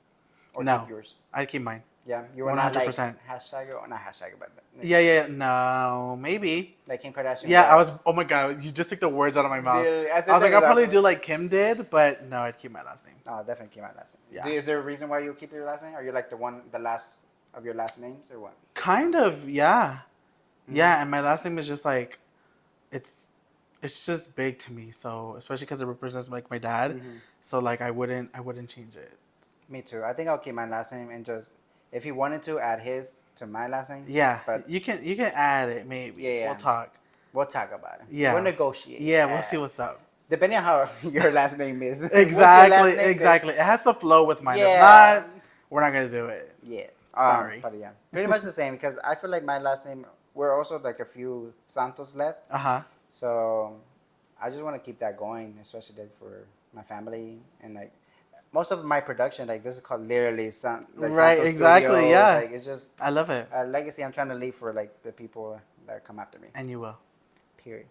Or No. keep yours? I'd keep mine. Yeah, you were not like 100%. hashtag or not hashtag, but Yeah. No, maybe. like Kim Kardashian. Yeah, I was. Oh my god! You just took the words out of my mouth. Dude, I I was said like, that I'll probably last do like Kim did, but no, I'd keep my last name. Oh, definitely keep my last name. Yeah. Is there a reason why you keep your last name? Are you like the last of your last names or what? Kind of, yeah. Yeah, and my last name is just like, it's just big to me. So especially because it represents like my dad. So like I wouldn't change it. Me too. I think I'll keep my last name and just if he wanted to add his to my last name. Yeah, But you can add it maybe. Yeah. We'll talk. We'll talk about it. Yeah. We'll negotiate. Yeah, we'll see what's up. Depending on how your last name is. Exactly, What's your last name? exactly. It has to flow with mine. Yeah. If not, we're not gonna do it. Yeah. Sorry. But yeah, pretty much the same because I feel like my last name. We're also like a few Santos left, so I just want to keep that going, especially like for my family and like most of my production. Like this is called literally like Right, Santos exactly, Studios. yeah. Like it's just I love it. a legacy I'm trying to leave for like the people that come after me. And you will. Period.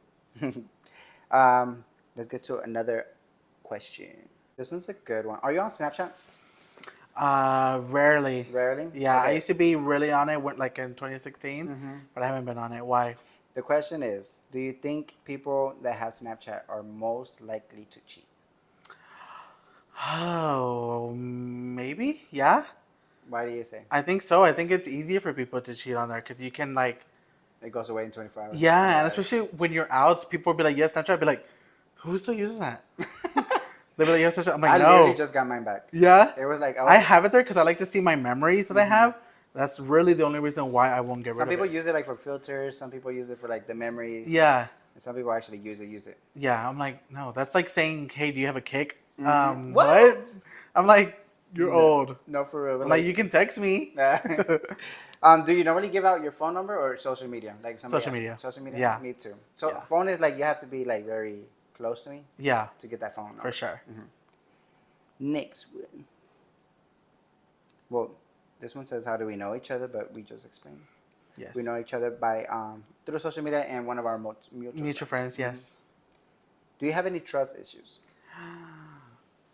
Let's get to another question. This one's a good one. Are you on Snapchat? Rarely. Rarely? Yeah, I Okay. used to be really on it, like in 2016, but I haven't been on it. Why? The question is, do you think people that have Snapchat are most likely to cheat? Oh, maybe. Yeah, Why do you say? I think so. I think it's easier for people to cheat on there because you can like, It goes away in 24 hours. yeah, and especially when you're out, people will be like, "Yes, Snapchat." I'd be like, "Who still uses that?" They'll be like, "Yes, Snapchat." I'm like, I "No." literally just got mine back. Yeah. It was like I have it there because I like to see my memories that I have. That's really the only reason why I won't get rid Some of people it. use it like for filters. Some people use it for like the memories. Yeah, And some people actually use it. yeah. I'm like, no, that's like saying, "Hey, do you have a kick?" What? I'm like, you're old. No, for real. But I'm like, you can text me. Do you normally give out your phone number or social media? Like somebody Social else? media. Social media. Yeah. Me too. So Yeah. phone is like you have to be like very close to me Yeah, to get that phone number. for sure. Next one. Well, this one says, "How do we know each other?" But we just explained. Yes. We know each other by through social media and one of our Mutual friends. Yes. Do you have any trust issues?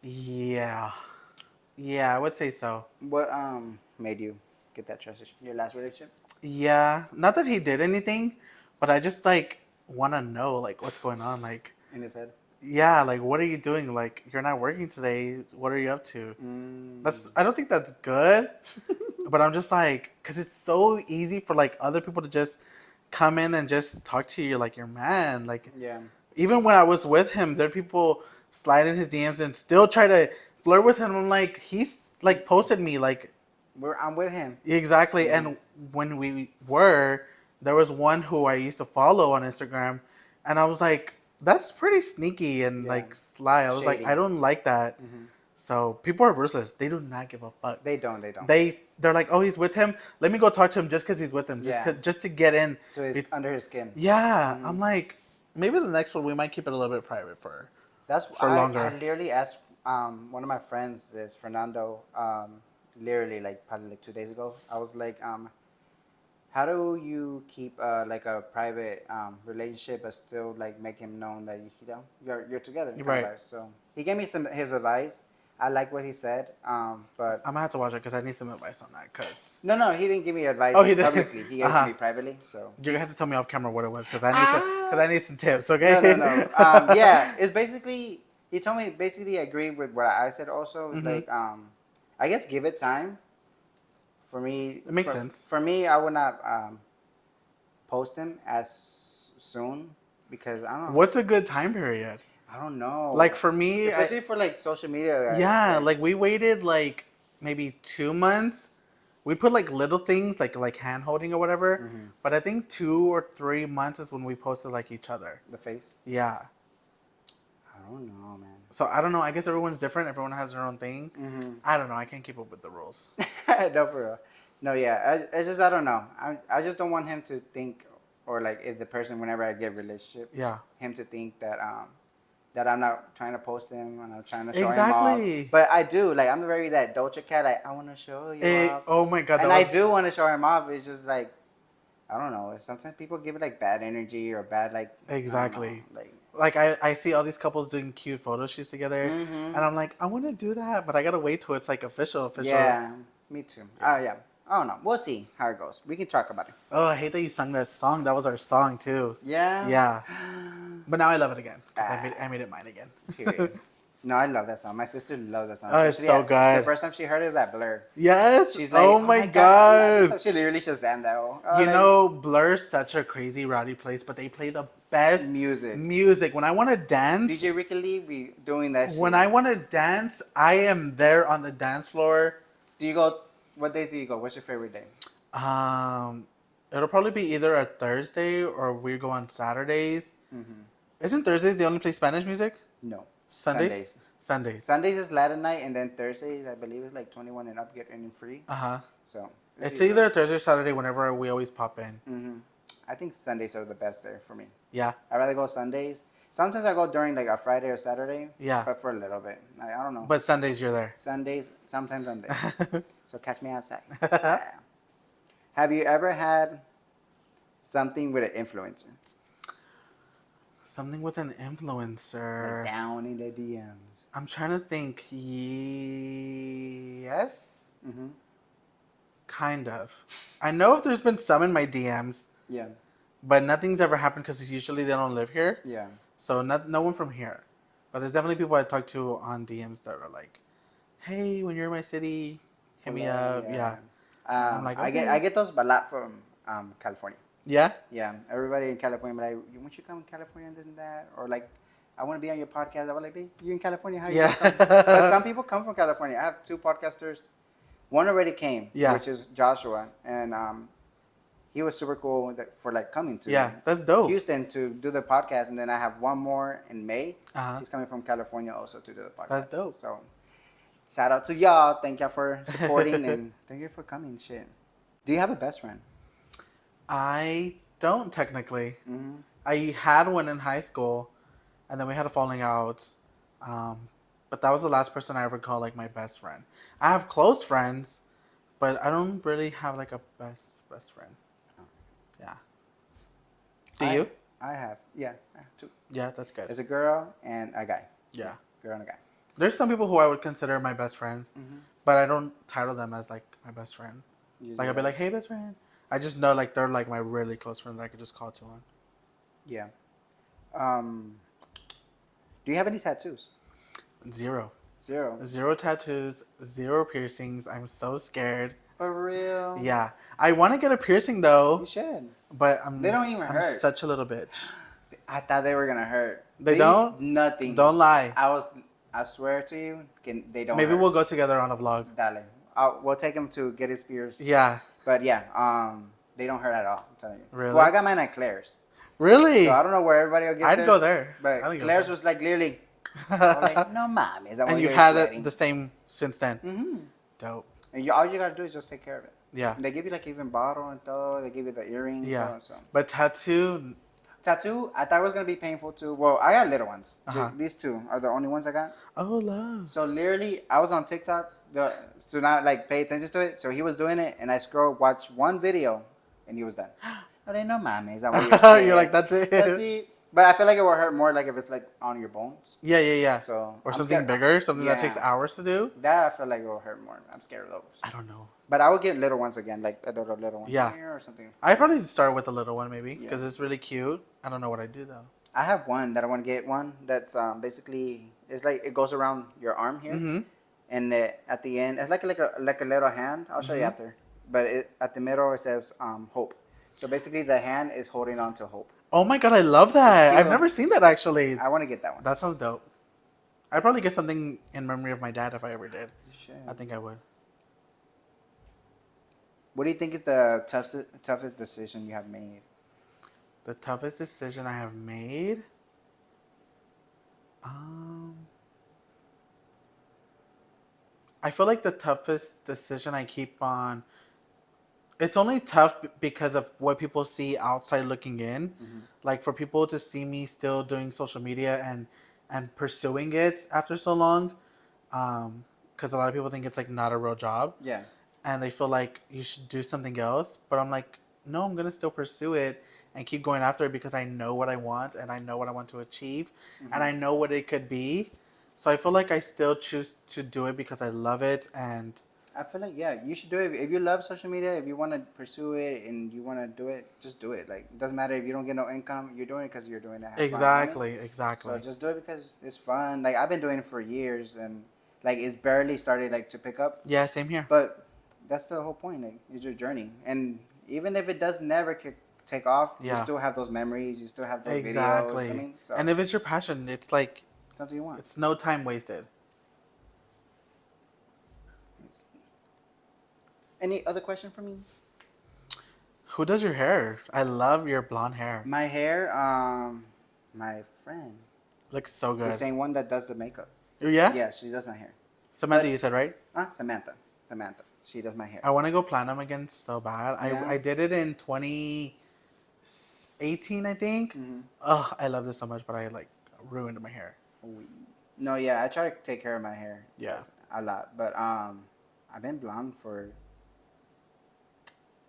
Yeah. Yeah, I would say so. What made you get that trust issue? Your last relationship? Yeah, not that he did anything, but I just like want to know like what's going on. Like, In his head? yeah, like what are you doing? Like, you're not working today. What are you up to? I don't think that's good, but I'm just like, because it's so easy for like other people to just come in and just talk to you like your man. Like, Yeah. even when I was with him, there are people slide in his DMs and still try to flirt with him. I'm like, he's like posted me like I'm with him. exactly. And when we were, there was one who I used to follow on Instagram, and I was like, that's pretty sneaky and Yeah. like sly. I was like, Shady. I don't like that. So people are ruthless. They do not give a fuck. They don't. They're like, oh, he's with him. Let me go talk to him just because he's with him. Yeah. Just to get in. To his, under his skin. Yeah, I'm like, maybe the next one we might keep it a little bit private for. That's For longer. I literally asked one of my friends, this Fernando, literally like probably like 2 days ago. I was like, how do you keep like a private relationship but still like make him known that you're together? kind of Right. vibe. So he gave me his advice. I like what he said, but I'm gonna have to watch it because I need some advice on that. Because no, he didn't give me advice Oh, he didn't? publicly. He gave it to me privately. So you're gonna have to tell me off camera what it was because I need some tips. Okay. no. Yeah, it's basically he told me basically agree with what I said. Also, like I guess give it time. For me, It makes sense. For me, I would not post him as soon because I don't know. What's a good time period? I don't know. Like for me, especially for like social media. yeah, like we waited like maybe 2 months. We put like little things like hand holding or whatever, but I think 2 or 3 months is when we posted like each other. the face. Yeah. I don't know, man. So I don't know. I guess everyone's different. Everyone has their own thing. I don't know. I can't keep up with the rules. No, for real. No, yeah. It's just I don't know. I just don't want him to think, or like if the person whenever I get a relationship, Yeah. him to think that that I'm not trying to post him and I'm trying to show him Exactly. off. But I do. Like I'm very that Dolce cat. Like I want to show you off. Oh my god. And I do want to show him off. It's just like I don't know. Sometimes people give it like bad energy or bad like I don't Exactly. know, like I see all these couples doing cute photo shoots together, and I'm like, I want to do that, but I gotta wait till it's like official. Yeah, me too. Yeah. I don't know. We'll see how it goes. We can talk about it. Oh, I hate that you sung that song. That was our song too. Yeah. Yeah. But now I love it again. 'Cause I made it mine again. Period. No, I love that song. My sister loves that song. Oh, it's Especially so good. The first time she heard it was at Blur. Yes. She's like, oh my god. She literally just stand there. You know, Blur's such a crazy rowdy place, but they play the best music. When I want to dance, DJ Ricky Lee be doing that shit. when I want to dance, I am there on the dance floor. Do you go What days do you go? What's your favorite day? It'll probably be either a Thursday or we go on Saturdays. Mm-hmm. Isn't Thursdays the only play Spanish music? No. Sundays. Sundays is Latin night, and then Thursdays, I believe, is like 21 and up, get in free. So it's either Thursday or Saturday. Whenever we always pop in. Mm-hmm. I think Sundays are the best there for me. Yeah. I'd rather go Sundays. Sometimes I go during like a Friday or Saturday. Yeah. But for a little bit. I don't know. But Sundays you're there. Sundays, sometimes I'm there. So catch me outside. Yeah. Have you ever had something with an influencer? Something with an influencer. Like down in the DMs. I'm trying to think. Yes. Mm-hmm. Kind of. I know if there's been some in my DMs. Yeah. But nothing's ever happened because usually they don't live here. Yeah. So no one from here. But there's definitely people I talk to on DMs that are like, "Hey, when you're in my city, hit me up." Yeah. I'm like, okay. I get those a lot from California. Yeah. Yeah. Everybody in California be like, "Won't you come to California and this and that?" Or like, "I want to be on your podcast." I was like, "Babe, you in California? How you gonna come?" But some people come from California. I have 2 podcasters. One already came, which is Joshua, and he was super cool for like coming to that's dope. Houston to do the podcast, and then I have one more in May. He's coming from California also to do the podcast. That's dope. So shout out to y'all. Thank y'all for supporting and thank you for coming. Shit. Do you have a best friend? I don't technically. Mm-hmm. I had one in high school, and then we had a falling out. But that was the last person I ever called like my best friend. I have close friends, but I don't really have like a best friend. Yeah. Do you? I have. Yeah, I have 2. Yeah, that's good. There's a girl and a guy. Yeah. Girl and a guy. There's some people who I would consider my best friends, but I don't title them as like my best friend. Like I'll be like, "Hey, best friend." I just know like they're like my really close friend that I could just call to on. Yeah. Do you have any tattoos? Zero. 0. 0 tattoos, 0 piercings. I'm so scared. For real? Yeah. I want to get a piercing though. You should. But they don't even hurt. I'm such a little bitch. I thought they were gonna hurt. They don't? Nothing. Don't lie. I swear to you, they don't. Maybe hurt. we'll go together on a vlog. Dale. We'll take him to get his pierced. Yeah. But yeah, they don't hurt at all. I'm telling you. Really? Well, I got mine at Claire's. Really? So I don't know where everybody will get I'd theirs, go there. But Claire's was like literally. I was like, no mames. And you had it the same since then. Mm-hmm. Dope. And all you gotta do is just take care of it. Yeah. And they give you like even bottle and todo. They give you the earring. Yeah. Todo, so. But tattoo, I thought it was gonna be painful too. Well, I got little ones. These 2 are the only ones I got. Oh, love. So literally, I was on TikTok to not like pay attention to it. So he was doing it, and I watched one video, and he was done. No mames. You're like, that's it. That's it. But I feel like it will hurt more like if it's like on your bones. Yeah. So or something bigger, something that takes hours to do. That I feel like it will hurt more. I'm scared of those. I don't know. But I would get little ones again, like a little one here or something. I'd probably start with the little one maybe because it's really cute. I don't know what I do though. I have one that I want to get one that's basically it's like it goes around your arm here, and at the end it's like a little hand. I'll show you after. But at the middle it says hope. So basically the hand is holding on to hope. Oh my god, I love that! I've never seen that actually. I want to get that one. That sounds dope. I'd probably get something in memory of my dad if I ever did. You should. I think I would. What do you think is the toughest decision you have made? The toughest decision I have made? I feel like the toughest decision I keep on... It's only tough because of what people see outside looking in. Like for people to see me still doing social media and pursuing it after so long. Because a lot of people think it's like not a real job. Yeah. And they feel like you should do something else. But I'm like, no, I'm going to still pursue it and keep going after it because I know what I want and I know what I want to achieve and I know what it could be. So I feel like I still choose to do it because I love it. And I feel like, yeah, you should do it. If you love social media, if you want to pursue it and you want to do it, just do it. Like, it doesn't matter if you don't get no income. You're doing it because you're doing it. Exactly. So just do it because it's fun. Like, I've been doing it for years and, like, it's barely started, like, to pick up. Yeah, same here. But that's the whole point. Like, it's your journey. And even if it does never take off, you still have those memories. You still have those videos. I mean, so and if it's your passion, it's like, something you want. It's no time wasted. Any other question for me? Who does your hair? I love your blonde hair. My hair, my friend, Looks so the good. same one that does the makeup. Yeah? Yeah, she does my hair. Samantha, But- you said, right? Samantha. Samantha. She does my hair. I want to go platinum again so bad. Yeah. I did it in 2018, I think. Mm-hmm. Oh, I love this so much, but I like ruined my hair. No, yeah, I try to take care of my hair. Yeah. A lot, but I've been blonde for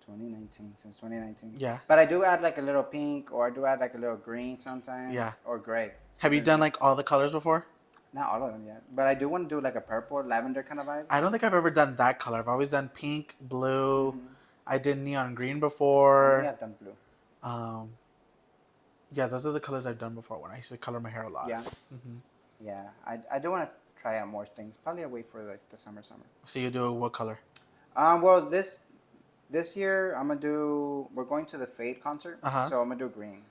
2019 since 2019. Yeah. But I do add like a little pink, or I do add like a little green sometimes. Yeah. Or gray. Have you done like all the colors before? Not all of them yet, but I do want to do like a purple, lavender kind of vibe. I don't think I've ever done that color. I've always done pink, blue. Mm-hmm. I did neon green I think before. I've done blue. Yeah, those are the colors I've done before when I used to color my hair a lot. Yeah. Mm-hmm. Yeah, I do want to try out more things. Probably I'll wait for like the summer. So you do what color? Well, this year we're going to the Fade concert, Uh-huh. so I'm gonna do green.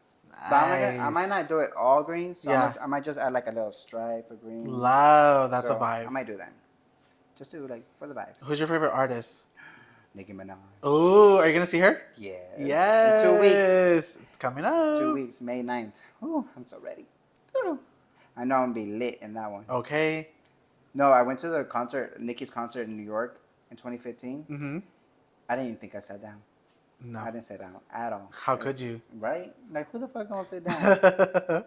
But I might not do it all green, so Yeah. I might just add like a little stripe of green. Love, that's So a vibe. I might do that. Just do like for the vibes. Who's your favorite artist? Nicki Minaj. Oh, are you gonna see her? Yes. Yes. In 2 weeks. It's coming up. 2 weeks, May 9th. Ooh, I'm so ready. Ooh. I know I'm gonna be lit in that one. Okay. No, I went to the concert, Nicki's concert in New York in 2015. Mm-hmm. I didn't even think I sat down. No. I didn't sit down at all. How could you? Right? Like, who the fuck gonna sit down?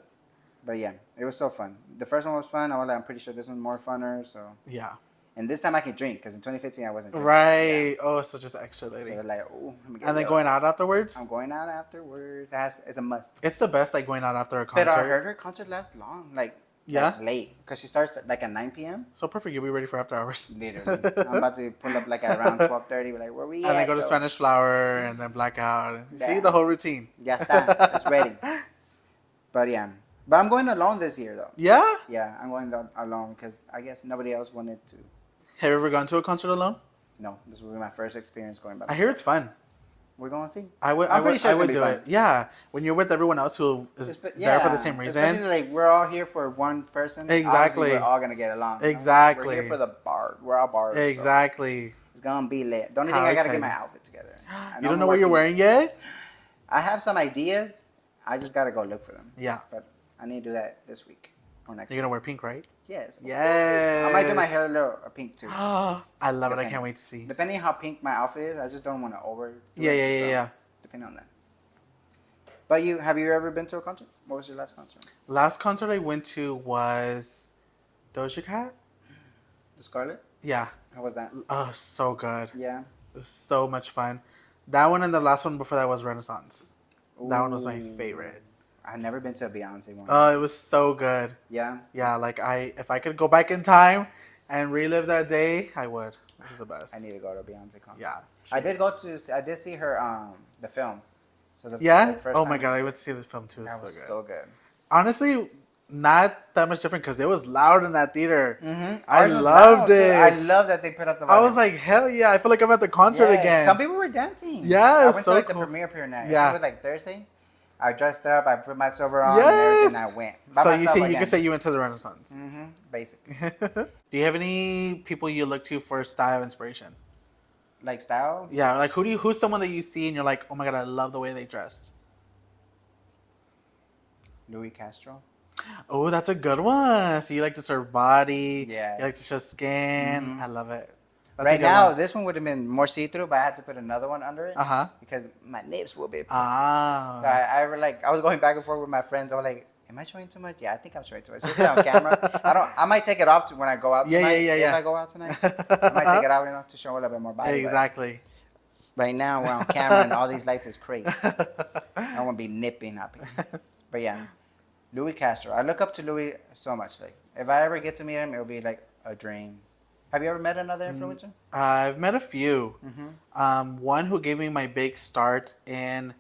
But yeah, it was so fun. The first one was fun. I'm pretty sure this one's more funner. So, Yeah. and this time I could drink because in 2015 I wasn't drinking. Right. Oh, so just extra Yeah. lady. So they're like, oh, let me get And then lit. going out afterwards? I'm going out afterwards. It's a must. It's the best, like going out after a But concert. I heard her concert lasts long, like Yeah? late, because she starts at like at 9 p.m. So perfect. You'll be ready for after hours. Literally, I'm about to pull up like at around 12:30. We're like, where we at? And then go to though? Spanish Flower and then black out. And see Yeah. the whole routine. Ya está, it's ready. But yeah, but I'm going alone this year though. Yeah? Yeah, I'm going alone because I guess nobody else wanted to. Have you ever gone to a concert alone? No, this will be my first experience going by I hear myself. it's fun. We're going to see. I would. I'm pretty sure I it's would gonna do be it. fun. Yeah, when you're with everyone else who is there for the same reason. Especially like we're all here for one person. Exactly. Obviously, we're all gonna get along. you know? Exactly. We're here for the bar. We're all bars. So Exactly. it's gonna be lit. The only How thing I gotta exciting. get my outfit together. I You don't I'm know what you're working- wearing yet? I have some ideas. I just gotta go look for them. Yeah. But I need to do that this week or next. You're week. gonna wear pink, right? Yes. of Yes. course. I might do my hair a little pink too. I love it. I Depending. can't wait to see. Depending on how pink my outfit is, I just don't want to over. Yeah. Depending on that. But have you ever been to a concert? What was your last concert? Last concert I went to was Doja Cat. The Scarlet? Yeah. How was that? Oh, so good. Yeah. It was so much fun. That one and the last one before that was Renaissance. That one was my Ooh. favorite. I've never been to a Beyonce one. Oh, it was so good. Yeah. Yeah, like if I could go back in time and relive that day, I would. It was the best. I need to go to a Beyonce concert. Yeah. I did see her the film. So the Yeah? first Oh my time- god, I would see this film too. That It's was so good. so good. Honestly, not that much different because it was loud in that theater. Mm-hmm. I loved it. I love that they put up the I was volume. like, hell yeah! I feel like I'm at the concert Yeah. again. Some people were dancing. Yeah, it I was went so to like cool. the premiere night. Yeah. It was like Thursday. I dressed up. I put my silver on and Yes. everything. I went. By So you myself see, you again. can say you went to the Renaissance. Mm-hmm. Basically. Do you have any people you look to for style inspiration? Like style? Yeah, like who's someone that you see and you're like, oh my god, I love the way they dressed. Louis Castro. Oh, that's a good one. So you like to serve body. Yes. You like to show skin. Mhm. I love it. That's a Right good now, one. this one would have been more see-through, but I had to put another one under it Uh-huh. because my lips will be. Ah. So I was going back and forth with my friends. I was like, "Am I showing too much?" Yeah, I think I'm showing too much. Especially on camera. I might take it off when I go out Yeah, tonight. yeah. If I go out tonight, I might take it out, to show a little bit more body. but Exactly. Right now, we're on camera and all these lights is crazy. I want to be nipping up. But yeah, Louis Castro. I look up to Louis so much. Like, if I ever get to meet him, it'll be like a dream. Have you ever met another influencer? I've met a few. Mm-hmm. One who gave me my big start in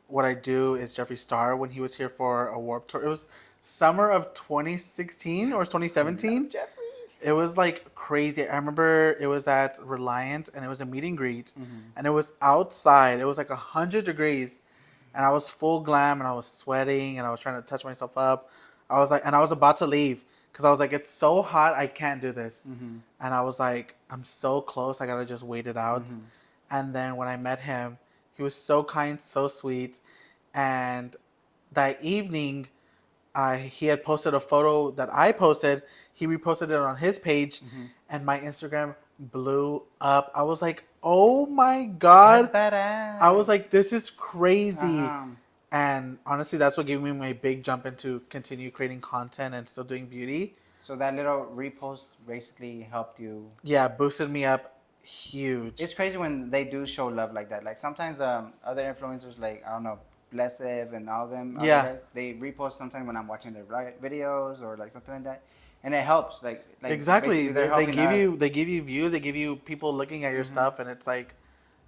what I do is Jeffree Star when he was here for a Warped Tour. It was summer of 2016 or 2017. Jeffrey. It was like crazy. I remember it was at Reliant and it was a meet and greet and it was outside. It was like 100 degrees and I was full glam and I was sweating and I was trying to touch myself up. I was like, and I was about to leave because I was like, it's so hot. I can't do this. And I was like, I'm so close. I got to just wait it out. And then when I met him, he was so kind, so sweet. And that evening, he had posted a photo that I posted. He reposted it on his page, and my Instagram blew up. I was like, "Oh my god!" That's badass. I was like, "This is crazy." Uh-huh. And honestly, that's what gave me my big jump into continue creating content and still doing beauty. So that little repost basically helped you. Yeah, boosted me up huge. It's crazy when they do show love like that. Like sometimes other influencers, like I don't know, Blessive and all them other Yeah. guys, they repost sometimes when I'm watching their videos or like something like that, and it helps. Like Exactly. basically they're They helping give us. you views, they give you people looking at your stuff, and it's like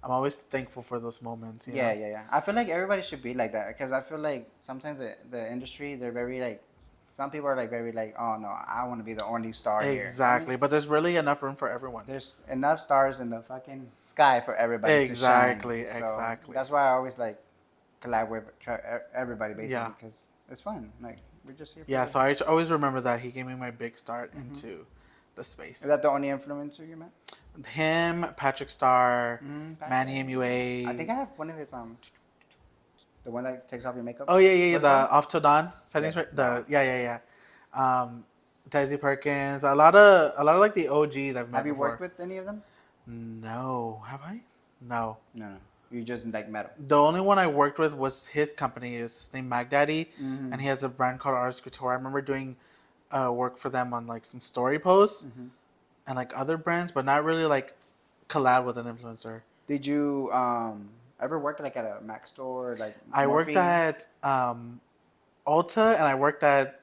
I'm always thankful for those moments. You Yeah, know? yeah, yeah. I feel like everybody should be like that because I feel like sometimes the industry they're very like some people are like very like, oh no, I want to be the only star here. Exactly. But there's really enough room for everyone. There's enough stars in the fucking sky for everybody Exactly, to shine. So exactly. that's why I always like collab with everybody basically Yeah. because it's fun. Like we're just here. For Yeah, it. so I always remember that he gave me my big start into the space. Is that the only influencer you met? Him, Patrick Star, Manny Patrick. MUA. I think I have one of his the one that takes off your makeup. Oh yeah. What's The it called? Off to Dawn settings, Yeah, right? that The one. yeah. Desi Perkins. A lot of like the OGs I've met Have you before. worked with any of them? No, have I? No. No. You just like met them. The only one I worked with was his company. Is named Magdaddy, Mm-hmm. and he has a brand called Artist Couture. I remember doing work for them on like some story posts and like other brands, but not really like collab with an influencer. Did you ever work like at a Mac store, like I worked Morphe? at Ulta and I worked at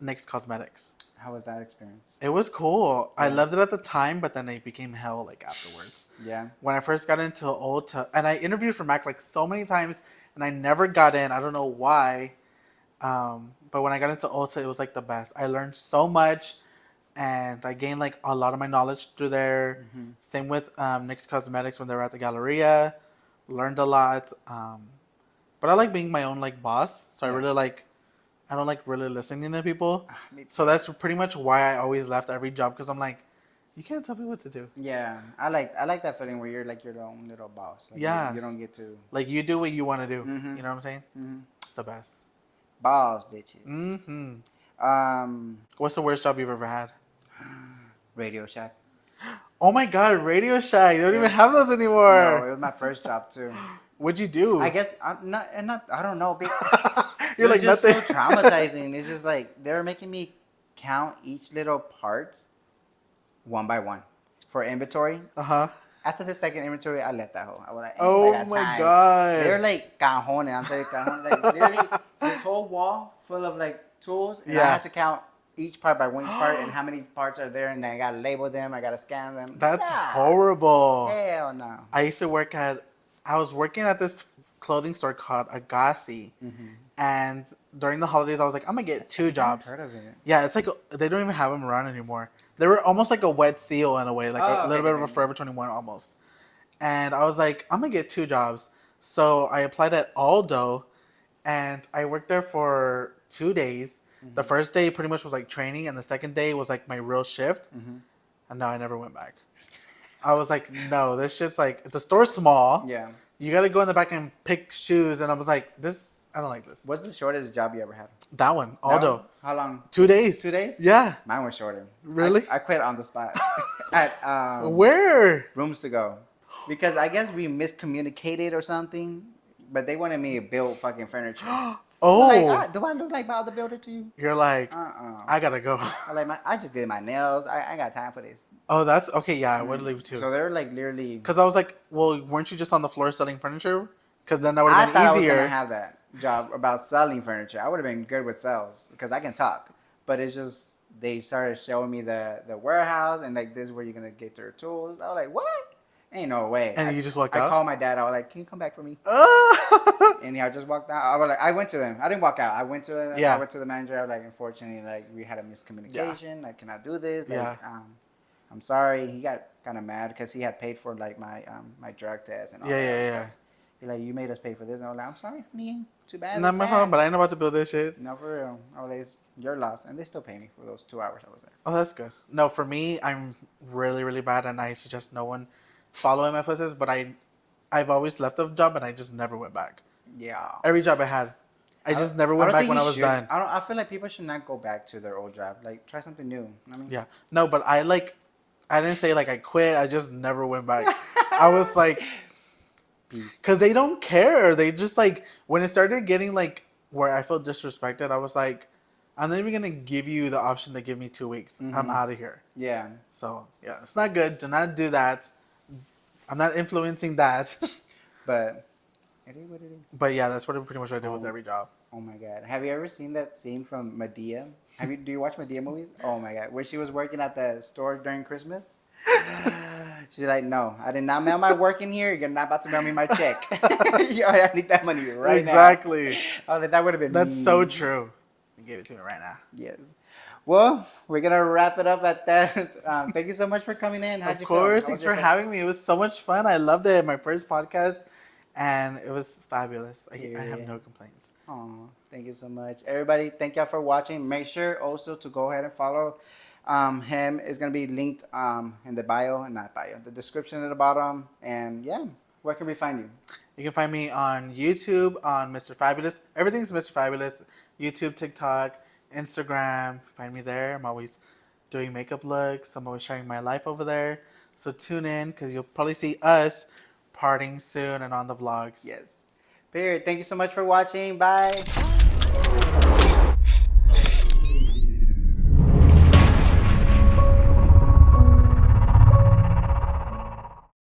NYX Cosmetics. How was that experience? It was cool. I Yeah. loved it at the time, but then it became hell like afterwards. Yeah. When I first got into Ulta, and I interviewed for Mac like so many times, and I never got in. I don't know why. But when I got into Ulta, it was like the best. I learned so much, and I gained like a lot of my knowledge through there. Same with NYX Cosmetics when they were at the Galleria. Learned a lot. But I like being my own like boss, so I Yeah. really like. I don't like really listening to people. Me too. So that's pretty much why I always left every job because I'm like, you can't tell me what to do. Yeah, I like that feeling where you're like your own little boss. Like Yeah. you don't get to Like you do what you want to do. Mhm. You know what I'm saying? Mhm. It's the best. boss bitches. What's the worst job you've ever had? Radio Shack. Oh my God, Radio Shack. They don't even was- have those No, anymore. it was my first job too. What'd you do? I guess not. I don't know. You're It was like just nothing. so traumatizing. It's just like they were making me count each little part one by one for inventory. Uh-huh. After the second inventory, I left that hole. I was like, Oh I got my time. God. They're like cajones. I'm saying cajones. Like literally, this whole wall full of like tools, and I Yeah. had to count each part by one part and how many parts are there, and then I gotta label them. I gotta scan them. That's Nah. horrible. Hell no. I used to work at, I was working at this clothing store called Agassi. And during the holidays, I was like, I'm going to get two jobs. Heard of it? Yeah, it's like, they don't even have them around anymore. They were almost like a wet seal in a way, like Oh, a okay, little bit of okay. a Forever 21 almost. And I was like, I'm going to get two jobs. So I applied at Aldo, and I worked there for 2 days. The first day pretty much was like training, and the second day was like my real shift. And no, I never went back. I was like, no, this shit's like, the store's small. Yeah. You got to go in the back and pick shoes. And I was like, I don't like this. What's the shortest job you ever had? That one, That Aldo. one? How long? 2 days. 2 days? Yeah. Mine was shorter. Really? I quit on the spot at Where? Rooms to Go because I guess we miscommunicated or something. But they wanted me to build fucking furniture. Oh. Like, do I look like about to build it to you? You're like, Uh-uh. I gotta go. I just did my nails. I ain't got time for this. Oh, that's okay. Yeah, I would leave too. So they were like literally. Because I was like, well, weren't you just on the floor selling furniture? Because then that would I have thought been I was easier. gonna have that job about selling furniture. I would have been good with sales because I can talk. But it's just they started showing me the warehouse and like this is where you're gonna get your tools. I was like, what? Ain't no way. And you just walked I out? called my dad. I was like, can you come back for me? Ah! And I just walked out. I was like, I went to them. I didn't walk out. I went to them. Yeah. I went to the manager. I was like, unfortunately, like we had a miscommunication. I cannot do this. Like, Yeah. I'm sorry. He got kind of mad because he had paid for like my my drug test and all that Yeah. stuff. He's like, you made us pay for this. And I was like, I'm sorry, honey. Too bad. Not it's my sad." fault, but I ain't about to build this shit. No, for real. I was like, it's your loss, and they still pay me for those 2 hours I was there. Oh, that's good. No, for me, I'm really, really bad, and I suggest no one follow in my footsteps. But I've always left a job and I just never went back. Yeah. Every job I had, I just never went back when I was done. I feel like people should not go back to their old job. Like, try something new. I mean, Yeah. No, but I didn't say like I quit. I just never went back. I was like, peace. because they don't care. They just like, when it started getting like where I felt disrespected, I was like, I'm not even going to give you the option to give me 2 weeks. I'm out of here. Yeah. So, yeah, it's not good. Do not do that. I'm not influencing that. But it is what it is. But yeah, that's pretty much what I did with every job. Oh my god. Have you ever seen that scene from Medea? Do you watch Medea movies? Oh my god. Where she was working at the store during Christmas? She's like, no, I did not mail my work in here. You're not about to mail me my check. I need that money right now. Exactly. I was like, that would have been That's mean. so true. You gave it to me right now. Yes. Well, we're going to wrap it up at that. Thank you so much for coming in. Of course. Thanks for having me. It was so much fun. I loved it. My first podcast. And it was fabulous. I have no complaints. Oh, thank you so much. Everybody, thank y'all for watching. Make sure also to go ahead and follow him. It's going to be linked in the the description at the bottom. And yeah, where can we find you? You can find me on YouTube, on Mr. Fabulous. Everything's Mr. Fabulous. YouTube, TikTok, Instagram. Find me there. I'm always doing makeup looks. I'm always sharing my life over there. So tune in because you'll probably see us partying soon and on the vlogs. Yes. Period. Thank you so much for watching. Bye.